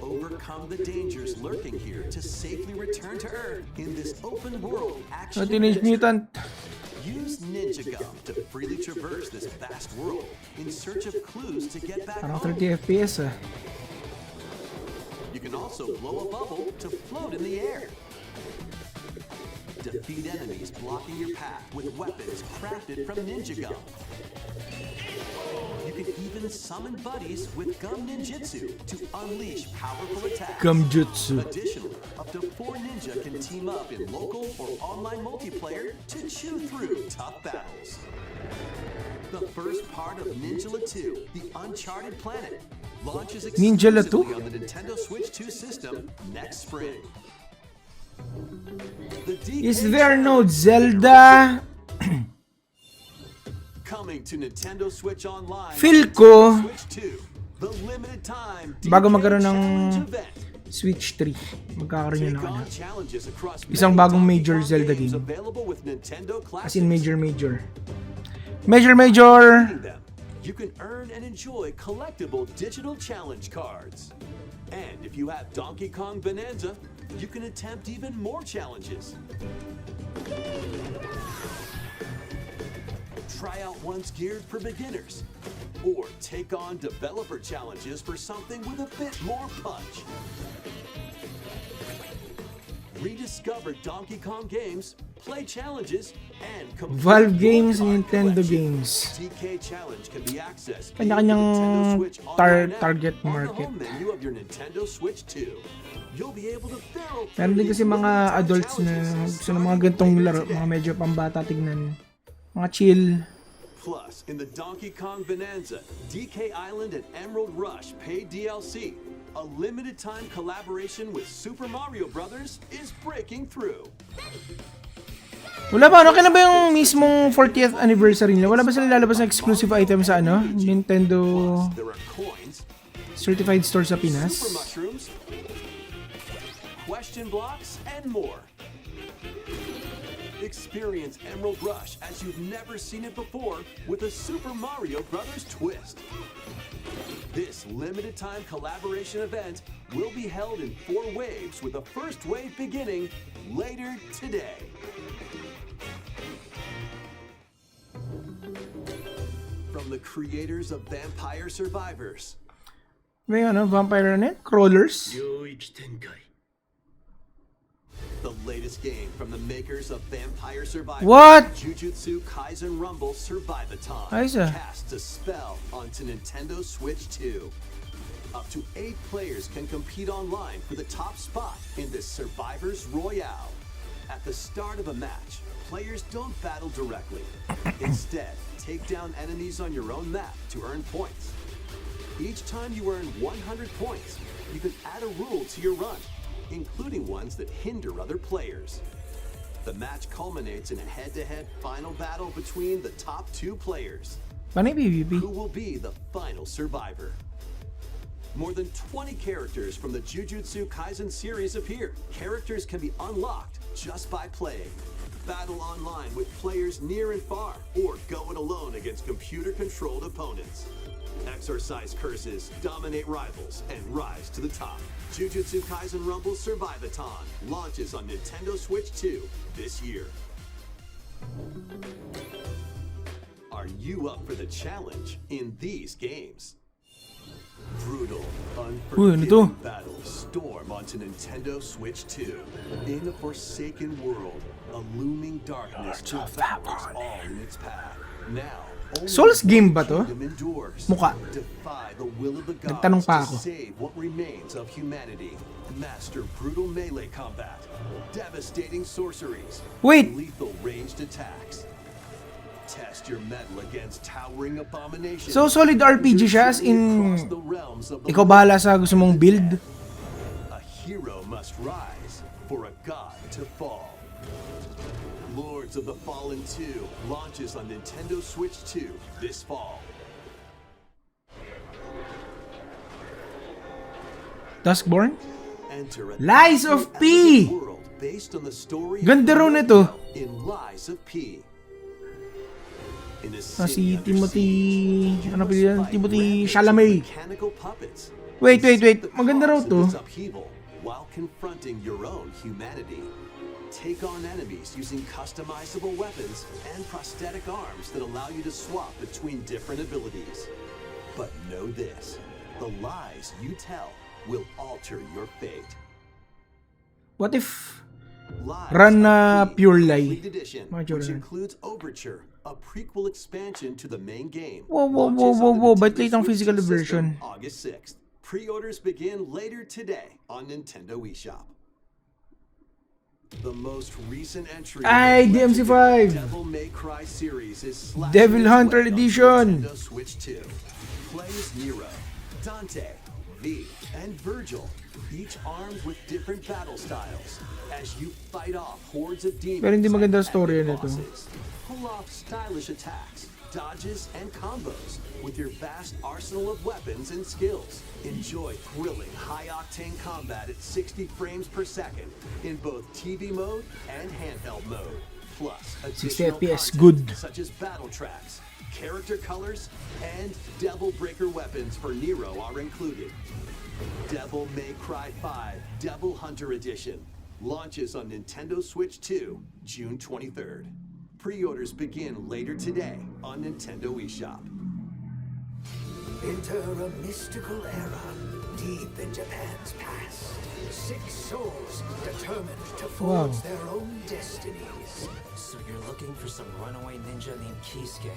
Speaker 3: Overcome the dangers lurking here to safely return to Earth in this open world action
Speaker 1: Teenage
Speaker 3: adventure.
Speaker 1: Mutant.
Speaker 3: Use Ninja Gum to freely traverse this vast world in search of clues to get back
Speaker 1: Parang
Speaker 3: home.
Speaker 1: 30 FPS ah.
Speaker 3: You can also blow a bubble to float in the air. Defeat enemies blocking your path with weapons crafted from Ninja Gum. You can even summon buddies with Gum Ninjutsu to unleash powerful attacks.
Speaker 1: Gumjutsu.
Speaker 3: Additionally, up to 4 ninja can team up in local or online multiplayer to chew through tough battles. The first part of Ninja 2, The Uncharted Planet, launches
Speaker 1: Ninja
Speaker 3: exclusively
Speaker 1: 2?
Speaker 3: on the Nintendo Switch 2 system next spring. The
Speaker 1: Is
Speaker 3: DK
Speaker 1: there no
Speaker 3: Challenge
Speaker 1: Zelda?
Speaker 3: coming to Nintendo Switch Online.
Speaker 1: Feel
Speaker 3: on
Speaker 1: ko,
Speaker 3: Nintendo Switch 2, the limited time
Speaker 1: bago
Speaker 3: DK
Speaker 1: magkaroon ng
Speaker 3: Challenge event.
Speaker 1: Switch 3, magkakaroon yun
Speaker 3: Take
Speaker 1: ng
Speaker 3: on
Speaker 1: ano.
Speaker 3: challenges across
Speaker 1: Isang
Speaker 3: many
Speaker 1: bagong
Speaker 3: Donkey
Speaker 1: major
Speaker 3: Kong
Speaker 1: Zelda
Speaker 3: games
Speaker 1: game.
Speaker 3: available with Nintendo
Speaker 1: As in
Speaker 3: Classics.
Speaker 1: major.
Speaker 3: Beating them, you can earn and enjoy collectible digital challenge cards. And if you have Donkey Kong Bonanza, you can attempt even more challenges. Try out ones geared for beginners, or take on developer challenges for something with a bit more punch. Rediscover Donkey Kong games, play challenges, and complete
Speaker 1: Valve games,
Speaker 3: your card
Speaker 1: Nintendo
Speaker 3: collection.
Speaker 1: games.
Speaker 3: DK Challenge can be accessed via
Speaker 1: Kanya-kanyang
Speaker 3: the Nintendo Switch online app
Speaker 1: target
Speaker 3: on
Speaker 1: market.
Speaker 3: the home menu of your Nintendo Switch 2. You'll be able to barrel
Speaker 1: Meron din
Speaker 3: through
Speaker 1: kasi
Speaker 3: these
Speaker 1: mga
Speaker 3: limited time
Speaker 1: adults na
Speaker 3: challenges
Speaker 1: gusto ng mga
Speaker 3: starting
Speaker 1: gantong
Speaker 3: later
Speaker 1: laro,
Speaker 3: today.
Speaker 1: mga medyo pambata tignan. Mga chill.
Speaker 3: Plus, in the Donkey Kong Bonanza, DK Island and Emerald Rush paid DLC, a limited time collaboration with Super Mario Brothers is breaking through.
Speaker 1: Wala ba? Ano? Kailan ba yung mismong 40th anniversary nila? Wala ba sila lalabas ng exclusive item sa ano? Nintendo
Speaker 3: Plus, there are coins,
Speaker 1: certified store sa
Speaker 3: super
Speaker 1: Pinas?
Speaker 3: mushrooms, question blocks, and more. Experience Emerald Rush as you've never seen it before with a Super Mario Brothers twist. This limited time collaboration event will be held in 4 waves with the first wave beginning later today. From the creators of Vampire Survivors,
Speaker 1: May ano? Vampire ano? Crawlers?
Speaker 3: the latest game from the makers of Vampire Survivors,
Speaker 1: What?
Speaker 3: Jujutsu Kaisen Rumble Survivathon
Speaker 1: Ayos ah.
Speaker 3: casts a spell onto Nintendo Switch 2. Up to 8 players can compete online for the top spot in this Survivors Royale. At the start of a match, players don't battle directly. Instead, take down enemies on your own map to earn points. Each time you earn 100 points, you can add a rule to your run, including ones that hinder other players. The match culminates in a head-to-head final battle between the top 2 players.
Speaker 1: Paano yung PvP?
Speaker 3: Who will be the final survivor? More than 20 characters from the Jujutsu Kaisen series appear. Characters can be unlocked just by playing. Battle online with players near and far, or go it alone against computer-controlled opponents. Exorcise curses, dominate rivals, and rise to the top. Jujutsu Kaisen Rumble Survivathon launches on Nintendo Switch 2 this year. Are you up for the challenge in these games? Brutal,
Speaker 1: Uy, ano to?
Speaker 3: unforgiving battles storm onto Nintendo Switch 2. In a forsaken world, a looming darkness devours all in its path. Now, only
Speaker 1: Souls game ba to?
Speaker 3: the kingdom endures.
Speaker 1: Mukha.
Speaker 3: Defy the will of the
Speaker 1: Nagtanong
Speaker 3: gods
Speaker 1: pa
Speaker 3: to
Speaker 1: ako.
Speaker 3: save what remains of humanity. Master brutal melee combat, devastating sorceries,
Speaker 1: Wait.
Speaker 3: lethal ranged attacks. Test your mettle against towering abominations.
Speaker 1: So, solid RPG siya as in
Speaker 3: Across the realms of the
Speaker 1: ikaw bahala sa gusto mong build?
Speaker 3: A hero must rise for a god to fall. Lords of the Fallen 2 launches on Nintendo Switch 2 this fall.
Speaker 1: Duskborn?
Speaker 3: Enter a
Speaker 1: Lies of P!
Speaker 3: elegant world based on the story
Speaker 1: Ganda
Speaker 3: of
Speaker 1: raw nito.
Speaker 3: in Lies of P. In a
Speaker 1: Si
Speaker 3: city under
Speaker 1: Timothy...
Speaker 3: siege,
Speaker 1: Ano
Speaker 3: you
Speaker 1: pa
Speaker 3: must
Speaker 1: yan?
Speaker 3: fight
Speaker 1: Timothy
Speaker 3: rampaging
Speaker 1: Chalamet.
Speaker 3: mechanical puppets.
Speaker 1: Wait.
Speaker 3: The
Speaker 1: Maganda raw
Speaker 3: cause of
Speaker 1: to.
Speaker 3: this upheaval while confronting your own humanity. Take on enemies using customizable weapons and prosthetic arms that allow you to swap between different abilities. But know this, the lies you tell will alter your fate.
Speaker 1: What if...
Speaker 3: Lies
Speaker 1: Run
Speaker 3: of
Speaker 1: na
Speaker 3: P
Speaker 1: pure lie.
Speaker 3: Complete Edition,
Speaker 1: Mga tsura
Speaker 3: which
Speaker 1: na.
Speaker 3: includes Overture, a prequel expansion to the main game.
Speaker 1: Whoa,
Speaker 3: launches on the
Speaker 1: ba't
Speaker 3: Nintendo
Speaker 1: late ang
Speaker 3: Switch
Speaker 1: physical
Speaker 3: system
Speaker 1: version?
Speaker 3: August 6th. Pre-orders begin later today on Nintendo eShop. The most recent entry
Speaker 1: Ay,
Speaker 3: in the
Speaker 1: DMC5.
Speaker 3: legendary Devil May Cry series is slashing
Speaker 1: Devil
Speaker 3: its
Speaker 1: Hunter
Speaker 3: way on
Speaker 1: Edition.
Speaker 3: Nintendo Switch 2. Play as Nero, Dante, V, and Virgil, each armed with different battle styles as you fight off hordes of demons.
Speaker 1: Pero hindi maganda
Speaker 3: and
Speaker 1: story
Speaker 3: epic
Speaker 1: nito.
Speaker 3: bosses. Pull off stylish attacks, dodges, and combos with your vast arsenal of weapons and skills. Enjoy thrilling, high-octane combat at 60 frames per second in both TV mode and handheld mode. Plus,
Speaker 1: 60
Speaker 3: additional
Speaker 1: FPS,
Speaker 3: content
Speaker 1: good.
Speaker 3: such as battle tracks, character colors, and Devil Breaker weapons for Nero are included. Devil May Cry 5 Devil Hunter Edition launches on Nintendo Switch 2 June 23rd. Pre-orders begin later today on Nintendo eShop.
Speaker 8: Enter a mystical era deep in Japan's past. 6 souls determined to
Speaker 1: Wow.
Speaker 8: forge their own destinies.
Speaker 9: So you're looking for some runaway ninja named Kisuke?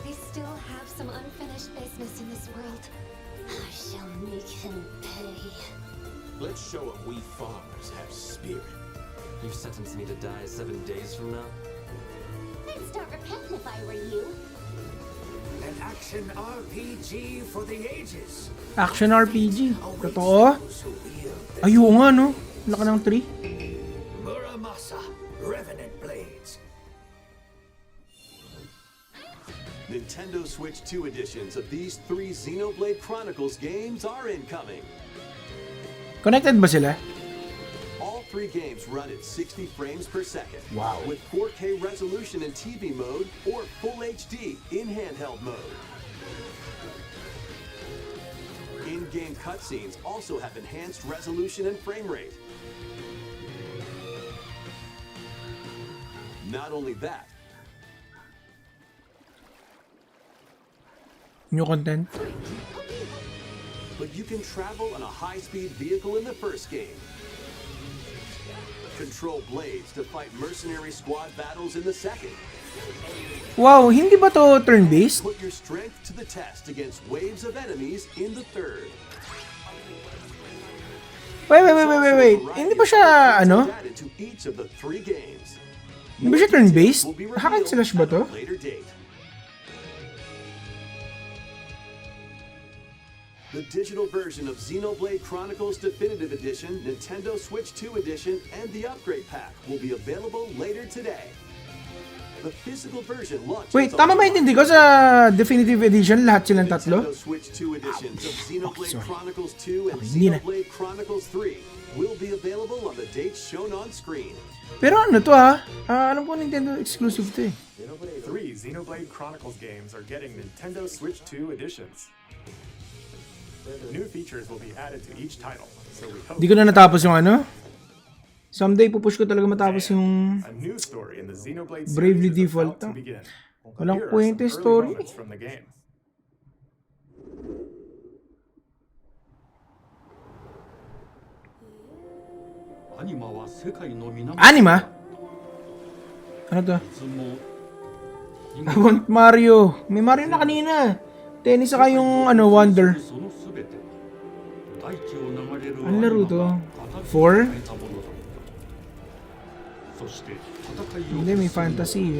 Speaker 10: I still have some unfinished business in this world. I shall make him pay.
Speaker 3: Let's show him we farmers have spirit.
Speaker 9: You've sentenced me to die 7 days from now?
Speaker 10: I'd start repenting if I were you.
Speaker 8: An action RPG for the ages.
Speaker 1: Action RPG. Totoo? Ayun nga, no? Laka ng 3.
Speaker 8: Muramasa, Revenant Blades.
Speaker 3: Nintendo Switch 2 editions of these 3 Xenoblade Chronicles games are incoming.
Speaker 1: Connected ba sila?
Speaker 3: All 3 games run at 60 frames per second.
Speaker 1: Wow.
Speaker 3: With 4K resolution in TV mode or Full HD in handheld mode. In-game cutscenes also have enhanced resolution and frame rate. Not only that,
Speaker 1: New content?
Speaker 3: but you can travel on a high-speed vehicle in the first game. Control blades to fight mercenary squad battles in the second.
Speaker 1: Wow, hindi ba to turn-based?
Speaker 3: Put your strength to the test against waves of enemies in the third.
Speaker 1: Wait. Hindi ba siya, ano?
Speaker 3: Added to each of the 3 games.
Speaker 1: Hindi ba siya turn-based? Hack and slash ba to?
Speaker 3: Later date. The digital version of Xenoblade Chronicles Definitive Edition, Nintendo Switch 2 Edition, and the Upgrade Pack will be available later today. The physical version launches
Speaker 1: Wait, tama ba intindi ko sa Definitive Edition? Lahat silang tatlo?
Speaker 3: Nintendo Switch 2 editions of Xenoblade
Speaker 1: sorry.
Speaker 3: Chronicles 2 and
Speaker 1: hindi na.
Speaker 3: Xenoblade Chronicles 3 will be available on the dates shown on screen.
Speaker 1: Pero ano to ha? Alam ko Nintendo exclusive to eh.
Speaker 6: 3 Xenoblade Chronicles games are getting Nintendo Switch 2 editions. New features will be added to each title, so we hope
Speaker 1: Di ko na natapos yung ano. Someday pupush ko talaga matapos yung
Speaker 6: a new story in the Xenoblade
Speaker 1: Bravely
Speaker 6: series is
Speaker 1: Default
Speaker 6: about to
Speaker 1: to.
Speaker 6: begin.
Speaker 1: Walang
Speaker 6: Here are
Speaker 1: kwenta
Speaker 6: some
Speaker 1: yung
Speaker 6: early
Speaker 1: story.
Speaker 6: moments from the game.
Speaker 1: Anima? Ano to? I want Mario. May Mario na kanina. Tennis saka yung ano, Wonder. Ano laro to? 4? Hindi, may fantasy.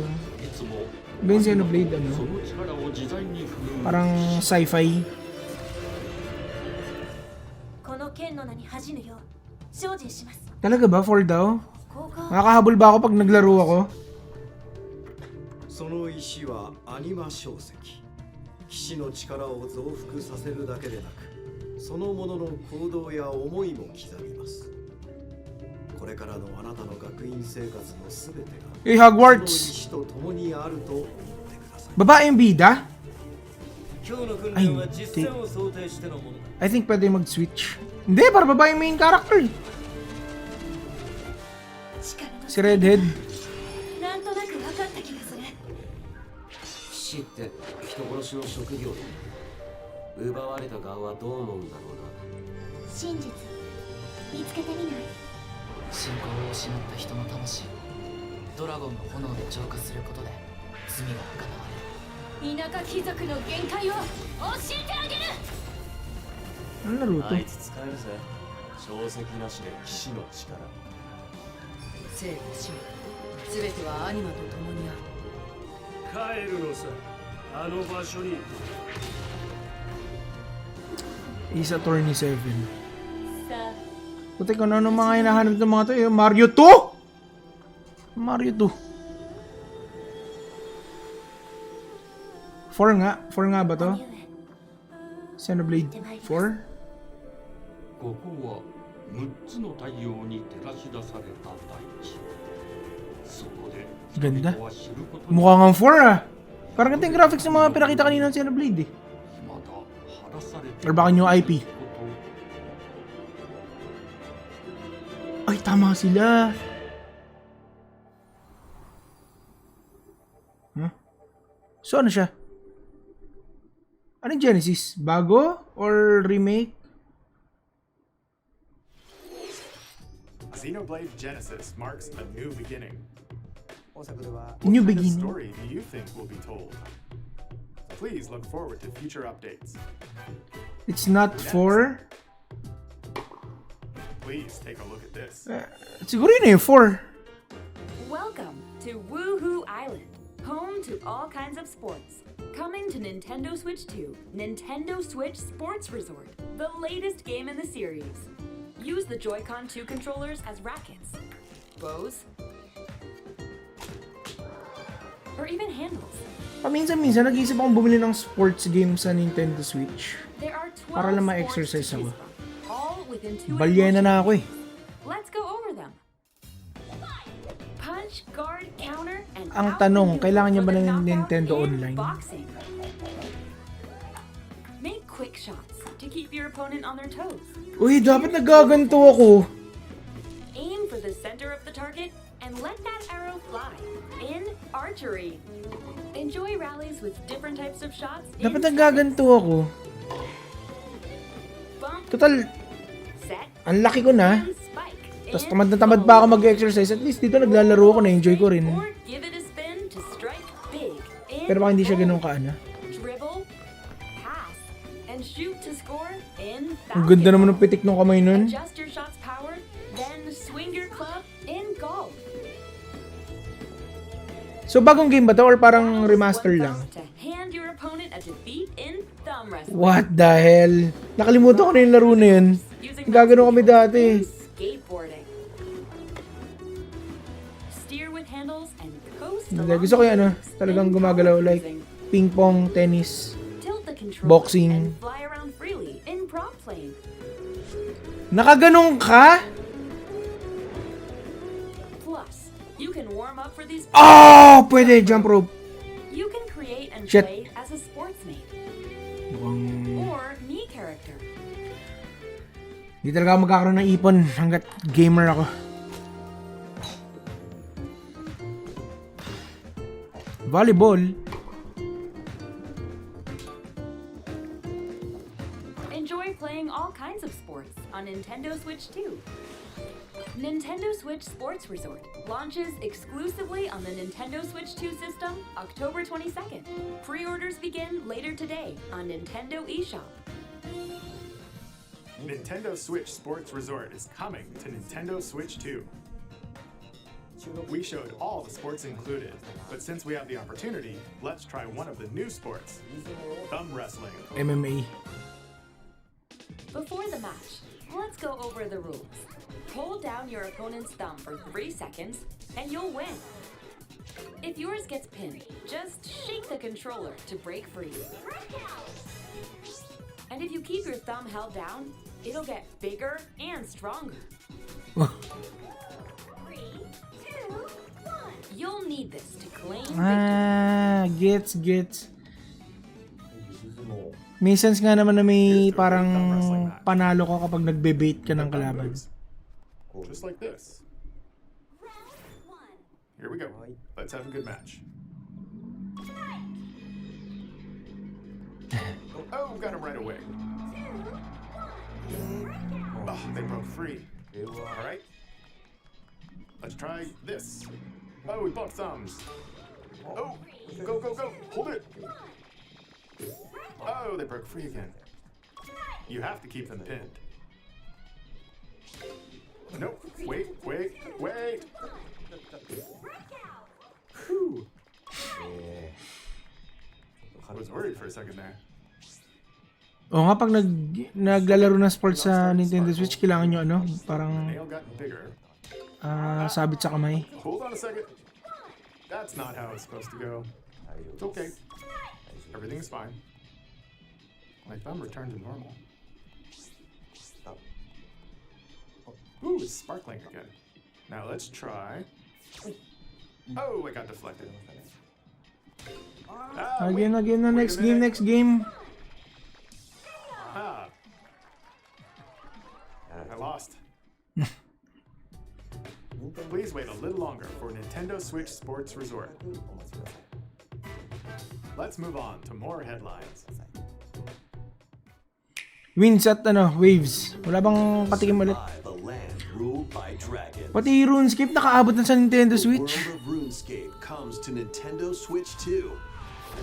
Speaker 1: Ba yung Xenoblade, ano? Parang sci-fi.
Speaker 7: この剣の名に恥じぬよう精進します。
Speaker 1: Talaga ba? 4 daw?
Speaker 7: ここ
Speaker 1: Makakahabol ba ako pag naglaro ako?
Speaker 11: その石はアニマ小石。騎士の力を増幅させるだけでなく、そのものの行動や思いも刻みます。これからのあなたの学院生活のすべてが
Speaker 1: Eh,
Speaker 11: その
Speaker 1: Hogwarts.
Speaker 11: 石と共にあると思ってください。
Speaker 1: Babae yung bida?
Speaker 9: 今日の訓
Speaker 1: 練
Speaker 9: は実戦を想定してのものだ。
Speaker 1: I think pwede mag-switch. Hindi, para babae yung main character.
Speaker 7: 力の
Speaker 1: Si Redhead.
Speaker 7: なんとなく分かった気がする。
Speaker 9: 騎士って人殺しの職業で奪われた側はどう思うんだろうな。
Speaker 10: 真実見つけてみない？
Speaker 12: 信仰を失った人の魂をドラゴンの炎で浄化することで罪が贖われる。
Speaker 7: 田舎貴族の限界を教えてあげる。
Speaker 1: Ano laro to?
Speaker 9: あいつ使えるぜ。定石なしで騎士の力。
Speaker 13: 生と死全てはアニマと共にある。
Speaker 14: 帰るのさ、あの場所に。
Speaker 1: Is Attorney 7.
Speaker 7: さあ
Speaker 1: Puti ko na ano mga hinahanap ng mga to eh. Mario 2? Mario 2. 4 nga? 4 nga ba to? Xenoblade 4?
Speaker 15: ここは6つの太陽に照らし出された大地。そこで
Speaker 1: Ganda.
Speaker 15: 人々は知ることに
Speaker 1: Mukha nga 4 ah. Parang ganito yung graphics ng mga pinakita kanina ng Xenoblade eh.
Speaker 15: まだ晴らされて
Speaker 1: Or baka new IP. Ay, tama sila. Huh? So ano siya? Anong Genesis? Bago? Or remake?
Speaker 6: Xenoblade Genesis marks a new beginning.
Speaker 1: New
Speaker 6: What kind of
Speaker 1: beginning.
Speaker 6: story do you think will be told? Please look forward to future updates.
Speaker 1: It's not for...
Speaker 6: Please take a look at this.
Speaker 1: Siguro yun yung 4.
Speaker 16: Welcome to Woohoo Island, home to all kinds of sports. Coming to Nintendo Switch 2, Nintendo Switch Sports Resort, the latest game in the series. Use the Joy-Con 2 controllers as rackets, bows, or even handles.
Speaker 1: Paminsan-minsan, nag-iisip akong bumili ng sports game sa Nintendo Switch.
Speaker 16: There are 12
Speaker 1: Para lang
Speaker 16: sports
Speaker 1: ma-exercise
Speaker 16: to
Speaker 1: ako.
Speaker 16: choose from, all within 2
Speaker 1: Balyena na ako eh.
Speaker 16: Let's go over them. Punch, guard, counter, and
Speaker 1: Ang
Speaker 16: out
Speaker 1: tanong,
Speaker 16: maneuver
Speaker 1: kailangan niya
Speaker 16: for
Speaker 1: ba
Speaker 16: the
Speaker 1: ng
Speaker 16: knockout
Speaker 1: Nintendo
Speaker 16: in
Speaker 1: Online?
Speaker 16: boxing. Make quick shots to keep your opponent on their toes.
Speaker 1: Uy, dapat nagaganto ako.
Speaker 16: Aim for the center of the target and let that arrow fly. In archery. Enjoy rallies with different types of shots.
Speaker 1: Dapat nagaganto ako. Total, ang laki ko na. Tapos tamad na tamad pa ako mag-exercise. At least dito naglalaro ako, na-enjoy ko rin.
Speaker 16: Give it a spin to strike big.
Speaker 1: Pero baka hindi siya ganun kaano.
Speaker 16: Dribble, pass, and shoot to score in
Speaker 1: Ang ganda naman ng pitik ng kamay nun.
Speaker 16: Adjust your shot's power, then swing your club in golf.
Speaker 1: So bagong game ba to or parang remaster lang?
Speaker 16: To hand your opponent a defeat in thumb wrestling.
Speaker 1: What the hell? Nakalimutan ko na yung laro na yun. Gagano kami dati.
Speaker 16: Skateboarding. Steer with handles and coast
Speaker 1: Hindi, gusto ko yung ano, talagang gumagalaw like ping pong, tennis, boxing.
Speaker 16: and fly around freely in prop plane.
Speaker 1: Nakaganong ka?
Speaker 16: Plus, you can warm up for these.
Speaker 1: Oh! Pwede, jump rope.
Speaker 16: You can create and
Speaker 1: Shit.
Speaker 16: play as a sportsmate
Speaker 1: Mukhang
Speaker 16: or me character.
Speaker 1: hindi talaga ako magkakaroon ng ipon hanggat gamer ako. Volleyball.
Speaker 16: Enjoy playing all kinds of sports on Nintendo Switch 2. Nintendo Switch Sports Resort launches exclusively on the Nintendo Switch 2 system October 22nd. Pre-orders begin later today on Nintendo eShop.
Speaker 6: Nintendo Switch Sports Resort is coming to Nintendo Switch 2. We showed all the sports included, but since we have the opportunity, let's try one of the new sports, thumb wrestling.
Speaker 1: MMA.
Speaker 16: Before the match, let's go over the rules. Hold down your opponent's thumb for 3 seconds, and you'll win. If yours gets pinned, just shake the controller to break free. And if you keep your thumb held down, it'll get bigger and stronger. 3, 2, 1. You'll need this to claim victory.
Speaker 1: Gets. May sense nga naman na may parang panalo ka kapag nagbe-bait ka ng kalaban.
Speaker 6: Just like this. Here we go. Let's have a good match. Oh, got him right away. Oh, they broke free. All right. Let's try this. Oh, we bumped thumbs. Oh, go. Hold it. Oh, they broke free again. You have to keep them pinned. Nope. Wait. Whew. I was worried for a second there.
Speaker 1: O nga, pag naglalaro ng sports sa Nintendo Switch, kailangan nyo ano, parang
Speaker 6: Nail got bigger.
Speaker 1: sabit sa kamay.
Speaker 6: Hold on a second. That's not how it's supposed to go. It's okay. Everything's fine. My thumb returned to normal. Ooh, it's sparkling again. Now let's try. Oh, it got deflected.
Speaker 1: Again, next game.
Speaker 6: Ah. I lost. Please wait a little longer for Nintendo Switch Sports Resort. Let's move on to more headlines.
Speaker 1: Winds at waves. Wala bang patikim ulit?
Speaker 3: The land ruled by dragons.
Speaker 1: Pati RuneScape nakaabot na sa Nintendo
Speaker 3: The
Speaker 1: Switch.
Speaker 3: world of RuneScape comes to Nintendo Switch 2.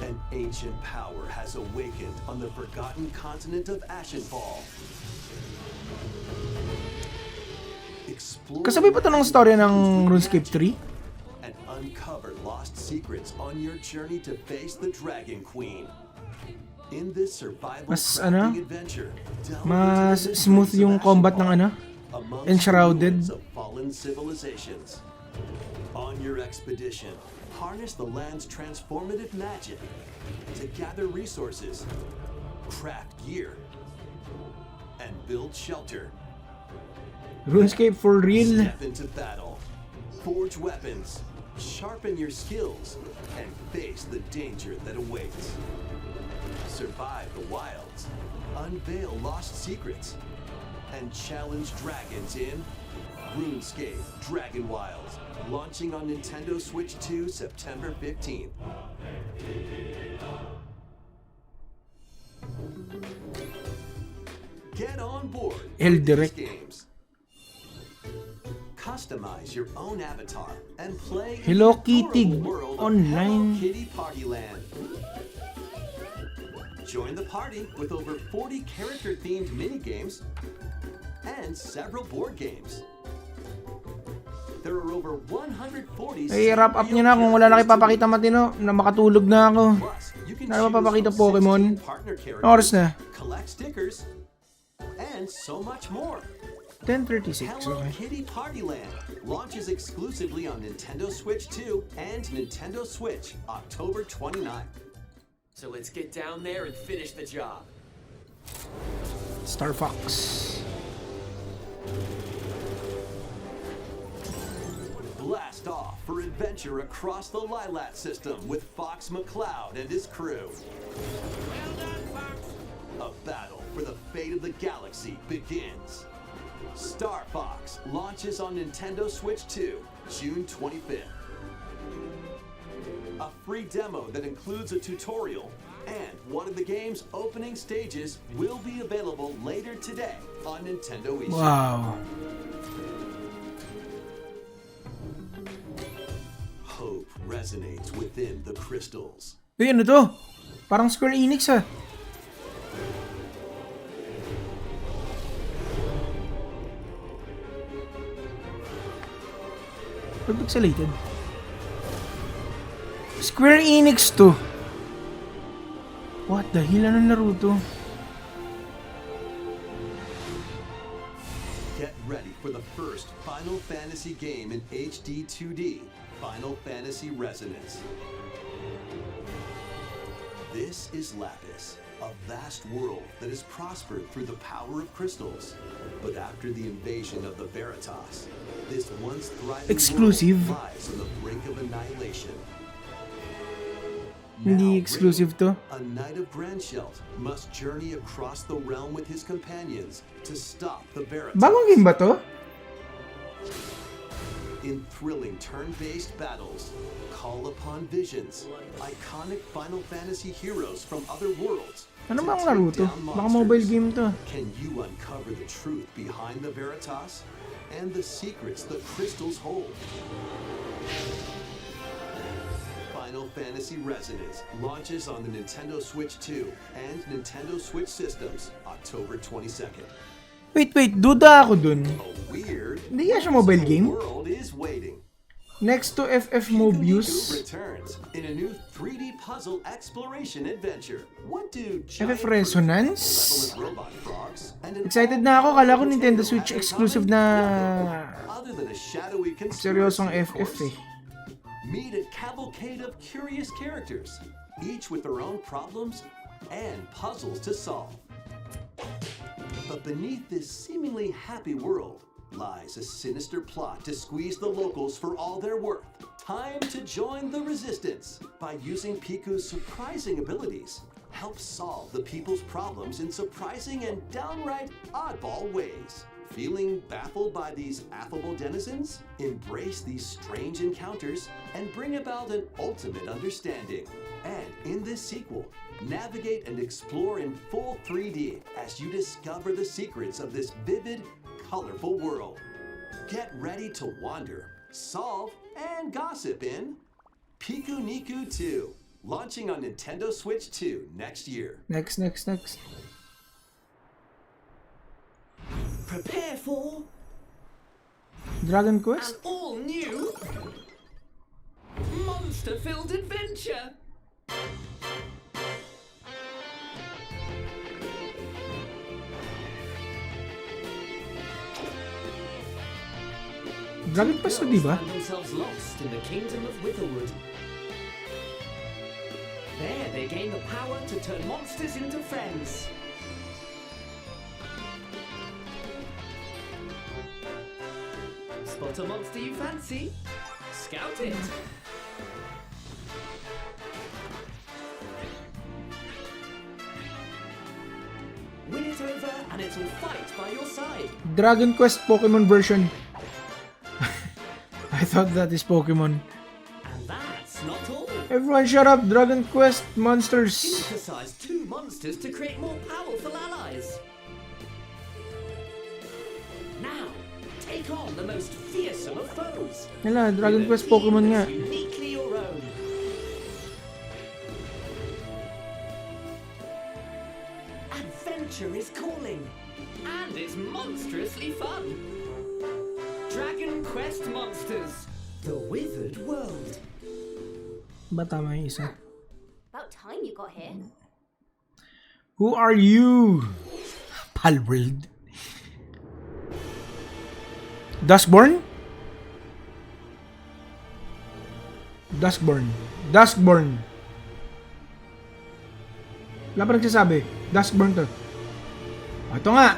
Speaker 3: An ancient power has awakened on the forgotten continent of Ashenfall. Explore
Speaker 1: Kasabay pa ito ng storya ng RuneScape 3?
Speaker 3: and uncover lost secrets on your journey to face the Dragon Queen. In this survival crafting adventure,
Speaker 1: mas smooth yung combat ng Enshrouded.
Speaker 3: of fallen civilizations. On your expedition, harness the land's transformative magic to gather resources, craft gear, and build shelter.
Speaker 1: RuneScape for real.
Speaker 3: Step into battle, forge weapons, sharpen your skills, and face the danger that awaits. Survive the wilds, unveil lost secrets, and challenge dragons in RuneScape Dragon Wilds, launching on Nintendo Switch 2 September 15th. Get on board
Speaker 1: El
Speaker 3: with
Speaker 1: Direct.
Speaker 3: these games. Customize your own avatar and play in
Speaker 1: Hello
Speaker 3: the
Speaker 1: Kitty
Speaker 3: adorable world of
Speaker 1: online.
Speaker 3: Hello Kitty Partyland. Join the party with over 40 character-themed mini-games and several board games. There are over 140
Speaker 1: Ay, wrap up nyo na kung wala na kayo papakita matino na makatulog na ako. Na mapapakita Pokemon. Anong oras na?
Speaker 3: collect stickers, and so much more.
Speaker 1: 10:36,
Speaker 3: Hello
Speaker 1: okay.
Speaker 3: Kitty Partyland launches exclusively on Nintendo Switch 2 and Nintendo Switch October 29th.
Speaker 17: So let's get down there and finish the job.
Speaker 1: Star Fox.
Speaker 3: Blast off for adventure across the Lilat system with Fox McCloud and his crew. A battle for the fate of the galaxy begins. Star Fox launches on Nintendo Switch 2, June 25th. A free demo that includes a tutorial and one of the game's opening stages will be available later today on Nintendo eShop.
Speaker 1: Wow.
Speaker 3: Hope resonates within the crystals.
Speaker 1: Uy, ano to? Parang Square Enix ah. Pixelated. Square Enix to. What the hell? Anong laro to?
Speaker 3: Get ready for the first Final Fantasy game in HD 2D, Final Fantasy Resonance. This is Lapis, a vast world that has prospered through the power of crystals. But after the invasion of the Veritas, this once thriving
Speaker 1: Exclusive.
Speaker 3: world lies on the brink of annihilation.
Speaker 1: Hindi exclusive to.
Speaker 3: A knight of Grandshelt must journey across the realm with his companions to stop the Veritas.
Speaker 1: Bagong game ba to?
Speaker 3: In thrilling turn-based battles, call upon visions, iconic Final Fantasy heroes from other worlds.
Speaker 1: Ano ba ang laro to? Baka mobile game to.
Speaker 3: Can you uncover the truth behind the Veritas and the secrets the crystals hold? Final Fantasy Resonance launches on the Nintendo Switch 2 and Nintendo Switch systems October 22nd.
Speaker 1: Wait, duda ako dun.
Speaker 3: Weird.
Speaker 1: Hindi kaya siya mobile game?
Speaker 3: World is waiting.
Speaker 1: Next to FF Mobius.
Speaker 3: Returns in a new 3D puzzle exploration adventure. What do
Speaker 1: FF Resonance?
Speaker 3: malevolent robot frogs and an
Speaker 1: Excited na ako. Kala ko Nintendo Switch exclusive na
Speaker 3: other than a shadowy
Speaker 1: seryosong
Speaker 3: conspiracy, of
Speaker 1: FF
Speaker 3: course.
Speaker 1: eh.
Speaker 3: Meet a cavalcade of curious characters, each with their own problems and puzzles to solve. But beneath this seemingly happy world lies a sinister plot to squeeze the locals for all they're worth. Time to join the resistance by using Piku's surprising abilities. Help solve the people's problems in surprising and downright oddball ways. Feeling baffled by these affable denizens? Embrace these strange encounters and bring about an ultimate understanding. And in this sequel, navigate and explore in full 3D as you discover the secrets of this vivid, colorful world. Get ready to wander, solve, and gossip in Piku Niku 2, launching on Nintendo Switch 2 next year.
Speaker 1: Next.
Speaker 17: Prepare for
Speaker 1: Dragon Quest?
Speaker 17: an all-new monster-filled adventure.
Speaker 1: Dragon Quest to, di ba?
Speaker 17: Find themselves lost in the kingdom of Witherwood. There, they gain the power to turn monsters into friends. Spot a monster you fancy? Scout it. Win it over and it will fight by your side.
Speaker 1: Dragon Quest Pokemon version. I thought that is Pokemon.
Speaker 17: And that's not all.
Speaker 1: Everyone shut up, Dragon Quest monsters.
Speaker 17: Synthesize 2 monsters to create more powerful allies. Now, take on the most fearsome of foes.
Speaker 1: Yala, Dragon Quest Pokemon nga.
Speaker 17: Uniquely your own. Adventure is calling, and it's monstrously fun. Dragon Quest Monsters, the Withered World.
Speaker 1: Ba tama yung isa?
Speaker 10: About time you got here.
Speaker 1: Who are you? Palworld. Duskborn? Duskborn. Wala pa nagsasabi. Duskborn to. Ito nga.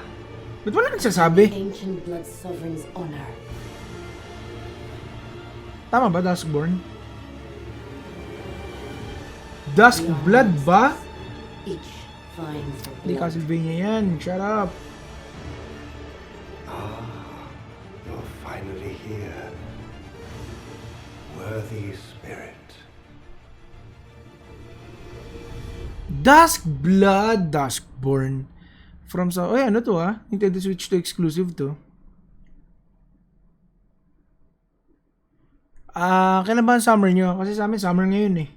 Speaker 1: Ba't wala nagsasabi?
Speaker 18: Ancient blood sovereign's honor.
Speaker 1: Tama ba, Duskborn? Duskblood ba?
Speaker 18: Each finds the
Speaker 1: Hindi Castlevania yan. Shut up.
Speaker 19: You're finally here. Worthy spirit.
Speaker 1: Duskblood, Duskborn. From sa... Oy, ano to ah? Nintendo Switch 2 exclusive to. Kailan ba ang summer nyo? Kasi sa amin, summer ngayon eh.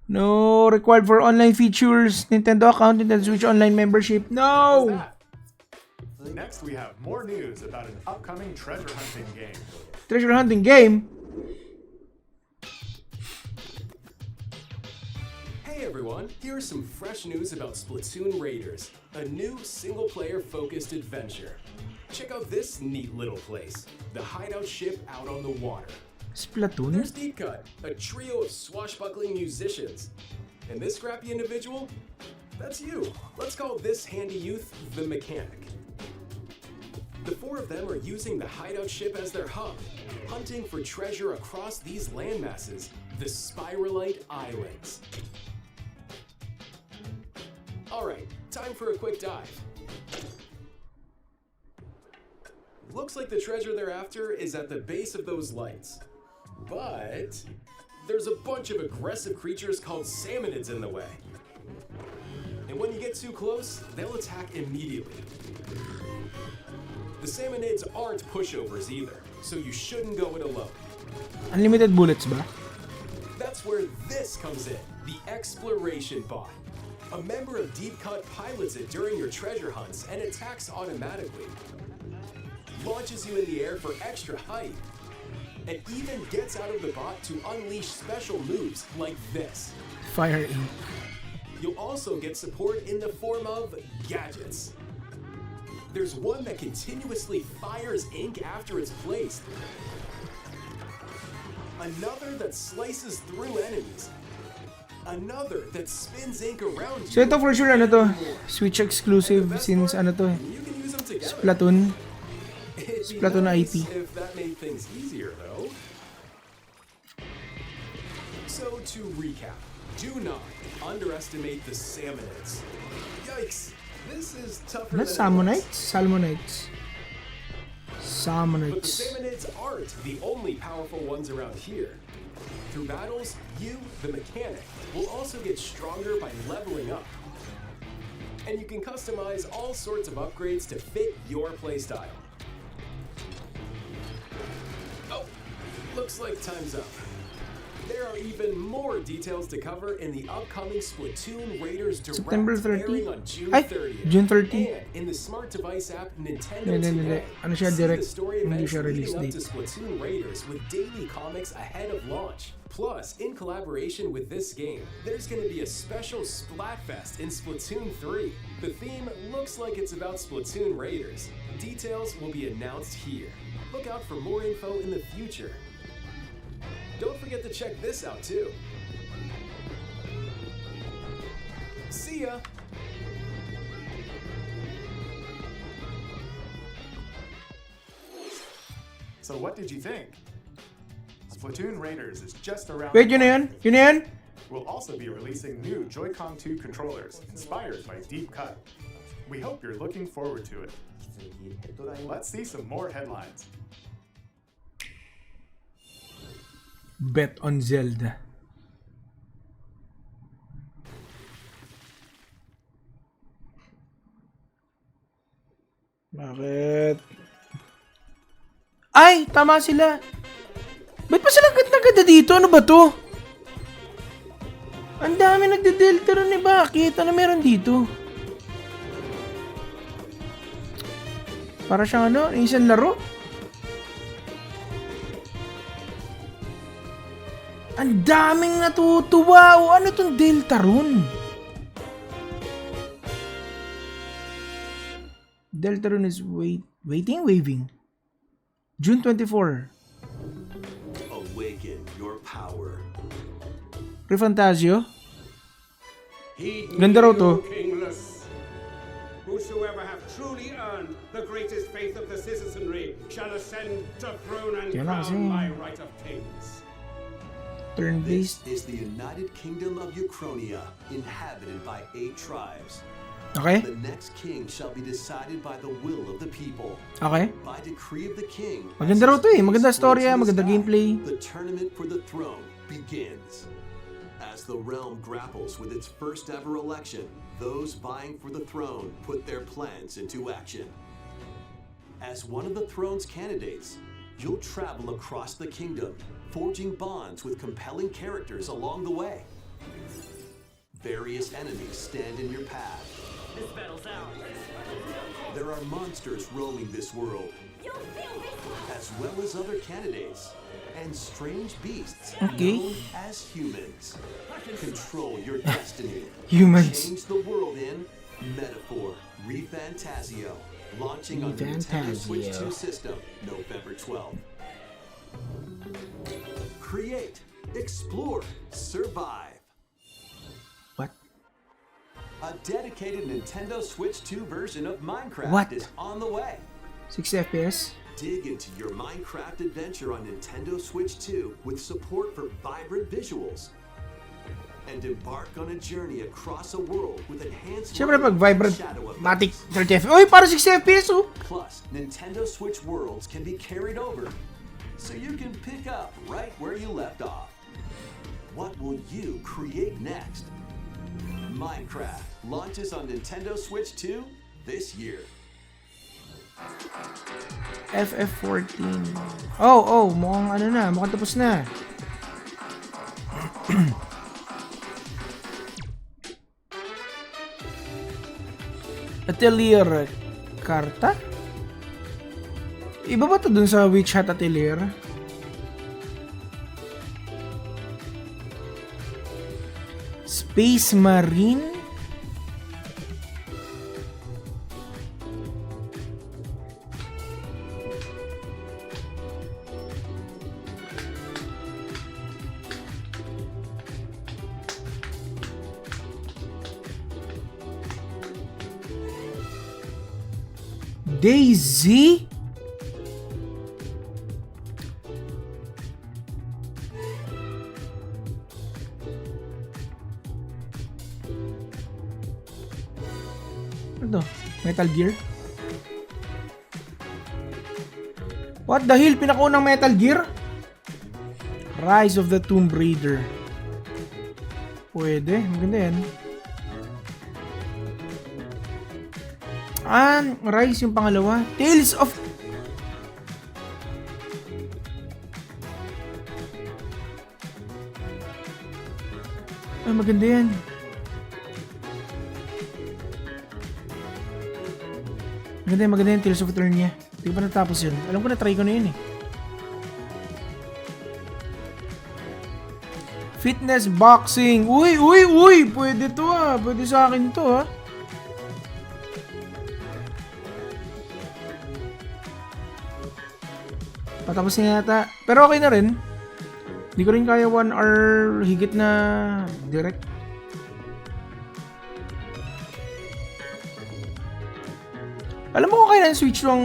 Speaker 1: No, required for online features. Nintendo account, Nintendo Switch Online membership. No!
Speaker 6: Next, we have more news about an upcoming treasure hunting game.
Speaker 1: Treasure hunting game?
Speaker 3: Hey everyone, here's some fresh news about Splatoon Raiders, a new single-player focused adventure. Check out this neat little place, the hideout ship out on the water.
Speaker 1: Splatoon?
Speaker 3: There's Deep Cut, a trio of swashbuckling musicians. And this scrappy individual? That's you. Let's call this handy youth the Mechanic. The 4 of them are using the hideout ship as their hub, hunting for treasure across these landmasses, the Spiralite Islands. Alright, time for a quick dive. Looks like the treasure they're after is at the base of those lights. But there's a bunch of aggressive creatures called salmonids in the way. And when you get too close, they'll attack immediately. The salmonids aren't pushovers either, so you shouldn't go it alone.
Speaker 1: Unlimited bullets ba?
Speaker 3: That's where this comes in, the exploration bot. A member of Deep Cut pilots it during your treasure hunts and attacks automatically. Launches you in the air for extra height. And even gets out of the bot to unleash special moves like this.
Speaker 1: Fire Ink.
Speaker 3: You'll also get support in the form of gadgets. There's one that continuously fires ink after it's placed. Another that slices through enemies. Another that spins ink around you.
Speaker 1: So ito for sure ano to? Switch exclusive since ano to? Splatoon. Splatoon na IP.
Speaker 3: If that made things easier though. So to recap, do not underestimate the salmonids. Yikes! This is tougher
Speaker 1: Ano?
Speaker 3: than
Speaker 1: Salmonites? Salmonites.
Speaker 3: But the
Speaker 1: Salmonites.
Speaker 3: salmonids aren't the only powerful ones around here. Through battles, you, the Mechanic, will also get stronger by leveling up. And you can customize all sorts of upgrades to fit your playstyle.
Speaker 20: Looks like time's up. There are even more details to cover in the upcoming Splatoon Raiders Direct
Speaker 1: September 30?
Speaker 20: airing on June
Speaker 1: Ay,
Speaker 20: 30th.
Speaker 1: June 30.
Speaker 20: And in the smart device app Nintendo
Speaker 1: Hindi.
Speaker 20: Today,
Speaker 1: Ano siya,
Speaker 20: see
Speaker 1: direct.
Speaker 20: the story
Speaker 1: Hindi
Speaker 20: events
Speaker 1: siya release
Speaker 20: leading up
Speaker 1: date.
Speaker 20: to Splatoon Raiders with daily comics ahead of launch. Plus, in collaboration with this game, there's going to be a special Splatfest in Splatoon 3. The theme looks like it's about Splatoon Raiders. Details will be announced here. Look out for more info in the future. Don't forget to check this out too. See ya!
Speaker 6: So what did you think? Splatoon Raiders is just around
Speaker 1: Wait,
Speaker 6: the
Speaker 1: yun na yun?
Speaker 6: corner.
Speaker 1: Yun na yun?
Speaker 6: We'll also be releasing new Joy-Con 2 controllers inspired by Deep Cut. We hope you're looking forward to it. Let's see some more headlines.
Speaker 1: Bet on Zelda. Bakit? Ay! Tama sila! Ba't pa sila ganda-ganda dito? Ano ba to? Ang dami nagde-delta ron eh. Bakit? Ano meron dito? Para siyang ano? Isang laro? Ang daming natutuwa! O ano tong delta ron? Deltarune is waving. June 24.
Speaker 3: Awaken your power.
Speaker 1: Refantasio.
Speaker 14: Heed me,
Speaker 1: Ganda raw to.
Speaker 14: O kingless. Whosoever have truly earned the greatest faith of the citizenry shall ascend to throne and
Speaker 1: Kaya na kasi.
Speaker 14: crown by right of kings.
Speaker 1: Turn-based.
Speaker 3: This is the United Kingdom of Uchronia, inhabited by 8 tribes.
Speaker 1: Okay.
Speaker 3: The next king shall be decided by the will of the people.
Speaker 1: Okay.
Speaker 3: By decree of the king.
Speaker 1: Maganda raw to eh. Maganda storya, maganda gameplay.
Speaker 3: The tournament for the throne begins. As the realm grapples with its first ever election, those vying for the throne put their plans into action. As one of the throne's candidates, you'll travel across the kingdom, forging bonds with compelling characters along the way. Various enemies stand in your path.
Speaker 17: This battle's ours.
Speaker 3: There are monsters roaming this world, as well as other candidates, and strange beasts
Speaker 1: Okay.
Speaker 3: known as humans. Control your destiny.
Speaker 1: Humans.
Speaker 3: Change the world in Metaphor Refantasio, launching on the Nintendo Switch 2 system November 12th. Create, explore, survive.
Speaker 1: What?
Speaker 3: A dedicated Nintendo Switch 2 version of Minecraft
Speaker 1: What?
Speaker 3: is on the way.
Speaker 1: 60 FPS.
Speaker 3: Dig into your Minecraft adventure on Nintendo Switch 2 with support for vibrant visuals. And embark on a journey across a world with enhanced
Speaker 1: Siyempre pag vibrant,
Speaker 3: shadow effects.
Speaker 1: matic 30 FPS. Uy, para 60 FPS oh!
Speaker 3: Plus, Nintendo Switch worlds can be carried over, so you can pick up right where you left off. What will you create next? Minecraft launches on Nintendo Switch 2 this year.
Speaker 1: FF14. Oh, mukhang ano na, mukhang tapos na. Atelier Karta? Iba ba to dun sa Witch Hat Atelier? Space Marine? Daisy? Ano to? Metal Gear? What the hell? Pinakaunang Metal Gear? Rise of the Tomb Raider. Pwede. Maganda yan. Rise yung pangalawa. Tales of... Ah, maganda yan. Maganda yan, Tales of Eternia. Hindi pa natapos yun. Alam ko na-try ko na yun eh. Fitness boxing. Uy! Pwede to ah. Pwede sa akin to ah. Patapos na yata. Pero okay na rin. Hindi ko rin kaya 1 hour higit na direct. Alam mo kung kailan switch yung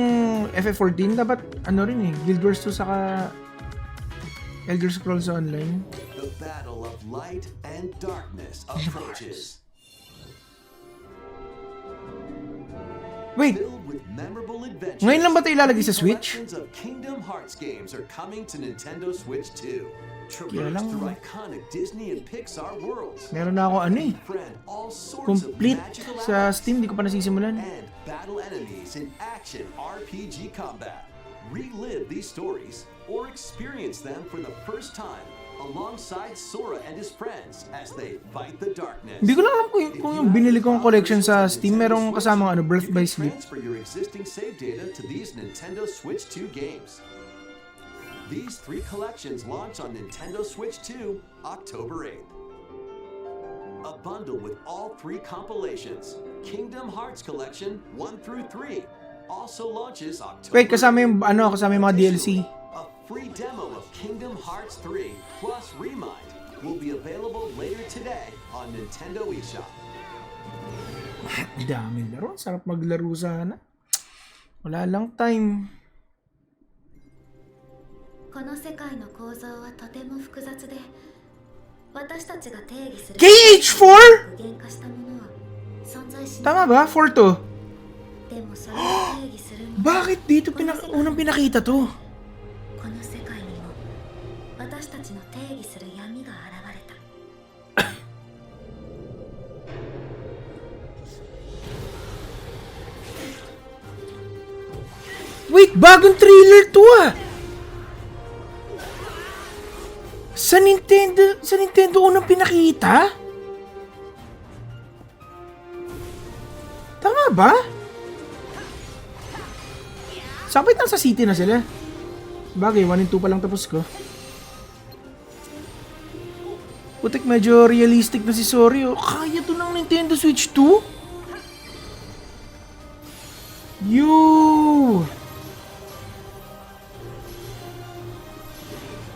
Speaker 1: FF14, dapat ano rin eh, Guild Wars 2 saka Elder Scrolls Online.
Speaker 3: The battle of light and darkness approaches.
Speaker 1: Wait, ngayon lang ba ito ilalagay sa Switch?
Speaker 3: Of Kingdom Hearts games are coming to Nintendo Switch 2.
Speaker 1: Kaya lang,
Speaker 3: Through iconic Disney and Pixar worlds.
Speaker 1: meron na ako ano eh, complete sa Steam, di ko pa nasisimulan.
Speaker 3: And battle enemies in action RPG combat. Relive these stories or experience them for the first time alongside Sora and his friends as they fight the darkness.
Speaker 1: Hindi ko lang alam kung yung binili kong collection sa Steam merong kasamang ano, Birth by Sleep.
Speaker 3: Transfer your existing save data to these Nintendo Switch 2 games. These 3 collections launch on Nintendo Switch 2 October 8th. A bundle with all 3 compilations, Kingdom Hearts Collection 1 through 3, also launches October.
Speaker 1: Wait, kasama yung mga DLC.
Speaker 3: A free demo of Kingdom Hearts 3 plus Remind will be available later today on Nintendo eShop.
Speaker 1: Daming laro, sarap maglaro sana. Wala lang time.
Speaker 10: この世界の構造はとても複雑で、私たちが定義する
Speaker 1: KH4?
Speaker 10: 具現化したものは存在しない。
Speaker 1: Tama ba? 4 to?
Speaker 10: でもそれを定義するには
Speaker 1: Bakit dito unang pinakita to?
Speaker 10: この世界にも私たちの定義する闇が現れた。
Speaker 1: Wait, bagong trailer to ah! Sa Nintendo unang pinakita? Tama ba? Sabay nasa city na sila. Bagay, 1 and 2 pa lang tapos ko. Putik, medyo realistic na si Sori. Oh. Kaya to ng Nintendo Switch 2? Yo!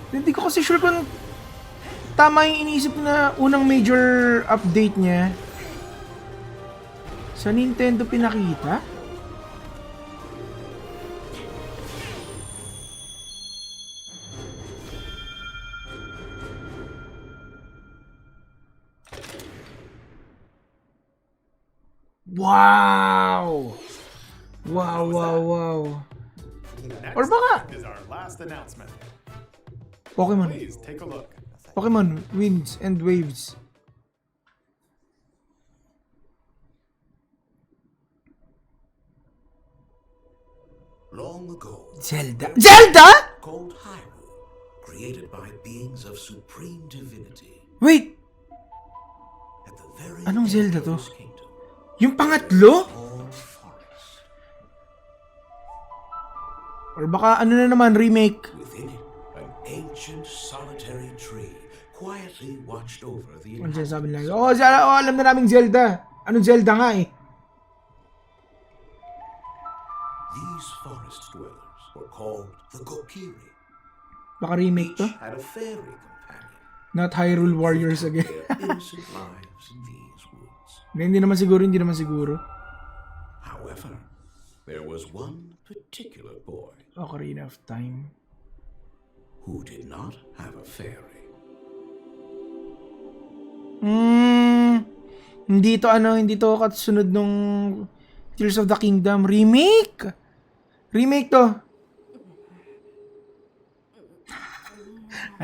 Speaker 1: Hindi ko kasi sure kung tama yung iniisip na unang major update niya. Sa Nintendo pinakita? Wow! Wow. Or baka
Speaker 6: Is our last announcement.
Speaker 1: Pokemon.
Speaker 6: Please take a look.
Speaker 1: Pokemon Winds and Waves.
Speaker 8: Long ago,
Speaker 1: Zelda?
Speaker 8: called Hyrule, created by beings of supreme divinity.
Speaker 1: Wait! Anong Zelda to? Yung pangatlo? Or baka ano na naman, remake?
Speaker 8: Within it, an ancient solitary tree quietly watched over the
Speaker 1: Ano sinasabi nila? Alam na naming Zelda. Anong Zelda nga eh?
Speaker 8: These forest dwellers were called the Kokiri.
Speaker 1: Baka remake to?
Speaker 8: Had a fairy companion.
Speaker 1: Not Hyrule Warriors again.
Speaker 8: Their innocent lives in these woods.
Speaker 1: Hindi naman siguro.
Speaker 8: However, there was one particular boy
Speaker 1: Ocarina of Time.
Speaker 8: who did not have a fairy.
Speaker 1: Hindi to kasunod nung Tears of the Kingdom remake. Remake to.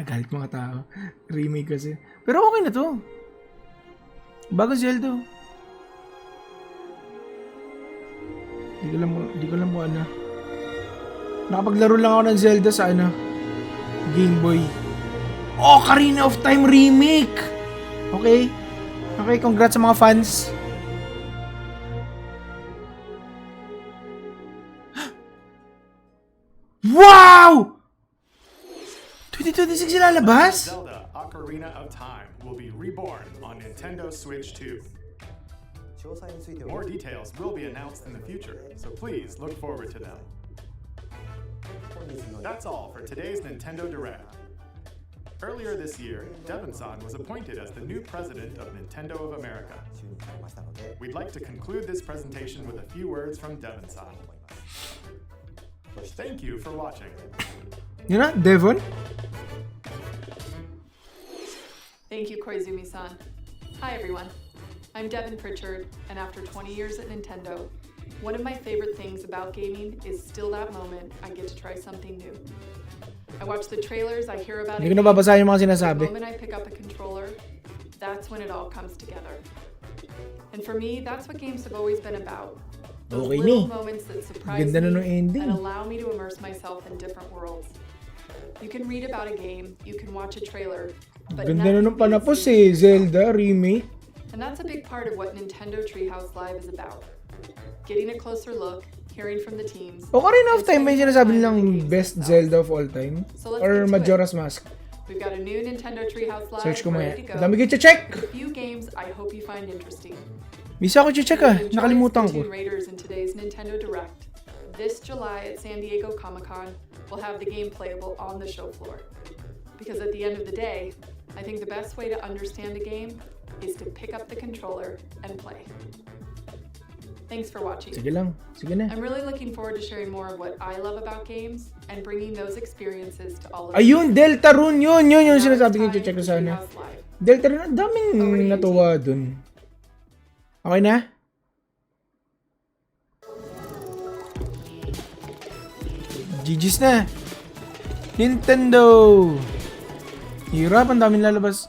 Speaker 1: Galit mga tao. Remake kasi. Pero okay na to. Bago Zelda. Di ko lang mo ano. Nakapaglaro lang ako ng Zelda sa Game Boy. Ocarina of Time remake. Okay. Okay, congrats sa mga fans. Wow! 2026 ilalabas?
Speaker 6: Zelda Ocarina of Time will be reborn on Nintendo Switch 2. More details will be announced in the future, so please look forward to them. That's all for today's Nintendo Direct. Earlier this year, Devon-san was appointed as the new president of Nintendo of America. We'd like to conclude this presentation with a few words from Devon-san. Thank you for watching.
Speaker 1: You know, Devon?
Speaker 21: Thank you, Koizumi-san. Hi, everyone. I'm Devon Pritchard, and after 20 years at Nintendo, one of my favorite things about gaming is still that moment I get to try something new. I watch the trailers, I hear about it.
Speaker 1: Hindi ko nababasa yung mga sinasabi.
Speaker 21: The moment I pick up a controller, that's when it all comes together. And for me, that's what games have always been about. Those
Speaker 1: Okay
Speaker 21: little
Speaker 1: ni.
Speaker 21: moments that surprise
Speaker 1: Ganda na
Speaker 21: me
Speaker 1: nung ending.
Speaker 21: and allow me to immerse myself in different worlds. You can read about a game, you can watch a trailer, but
Speaker 1: Ganda na nung panapos eh. Zelda remake.
Speaker 21: and that's a big part of what Nintendo Treehouse Live is about. Getting a closer look, hearing from the teams.
Speaker 1: Ocarina of Time ba yung sinasabi nilang best Zelda of all time?
Speaker 21: So let's
Speaker 1: Or
Speaker 21: get to
Speaker 1: Majora's
Speaker 21: it.
Speaker 1: Mask?
Speaker 21: We've got a new Nintendo Treehouse Live
Speaker 1: Search ko maya.
Speaker 21: ready to go.
Speaker 1: Madami kayo check!
Speaker 21: With a few games I hope you find interesting.
Speaker 1: Misa ako check ah.
Speaker 21: Enjoy
Speaker 1: Nakalimutan ko.
Speaker 21: Splatoon Raiders in today's Nintendo Direct. This July at San Diego Comic-Con, we'll have the game playable on the show floor. Because at the end of the day, I think the best way to understand a game is to pick up the controller and play. Thanks for watching.
Speaker 1: Sige lang. Sige na.
Speaker 21: I'm really looking forward to sharing more of what I love about games and bringing those experiences to all of
Speaker 1: Ayun,
Speaker 21: you.
Speaker 1: Deltarune yun. Yun yung sinasabi ko check ko sana. Deltarune, ang daming natuwa dun. Okay na? GG's na. Nintendo. Hirap, ang daming lalabas.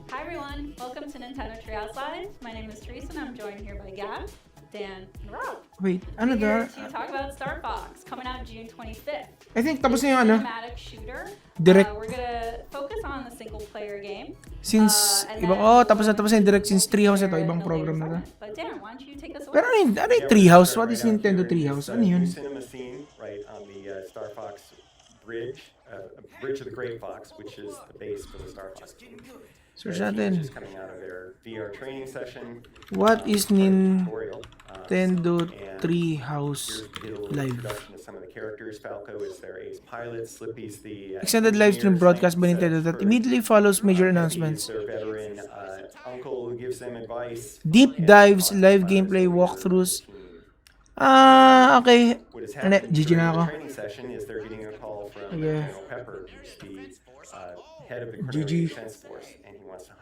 Speaker 22: Hi everyone, welcome to Nintendo Treehouse Live. My name is Teresa and I'm joined here by Gab, Dan, and Rob.
Speaker 1: Wait, ano
Speaker 22: Here
Speaker 1: da?
Speaker 22: to talk about Star Fox, coming out June 25th.
Speaker 1: I think tapos na
Speaker 22: It's
Speaker 1: yung
Speaker 22: a
Speaker 1: ano.
Speaker 22: cinematic shooter.
Speaker 1: Direct.
Speaker 22: We're gonna focus on the single player game.
Speaker 1: Since,
Speaker 22: and
Speaker 1: ibang,
Speaker 22: then
Speaker 1: tapos na yung direct since Treehouse ito, ibang program na to.
Speaker 22: But Dan, why don't you take us away?
Speaker 1: Pero ano yung Treehouse? What is Nintendo Treehouse? Ano yun?
Speaker 23: Cinema scene right on the Star Fox Bridge, Bridge of the Great Fox, which is the base for the Star Fox team.
Speaker 1: Search natin.
Speaker 23: Just coming out of their VR training session.
Speaker 1: What is Nintendo Treehouse Live?
Speaker 23: Some of the characters. Falco is their ace pilot. Slippy's the
Speaker 1: Extended live stream broadcast by Nintendo that immediately follows major announcements.
Speaker 23: their veteran uncle who gives them advice.
Speaker 1: Deep dives, live gameplay, walkthroughs. Ah, okay. Ano, GG na ako.
Speaker 23: Training session is they're getting a call from
Speaker 1: Okay.
Speaker 23: General Pepper, who's the head of the
Speaker 1: GG.
Speaker 23: Defense Force, and he wants to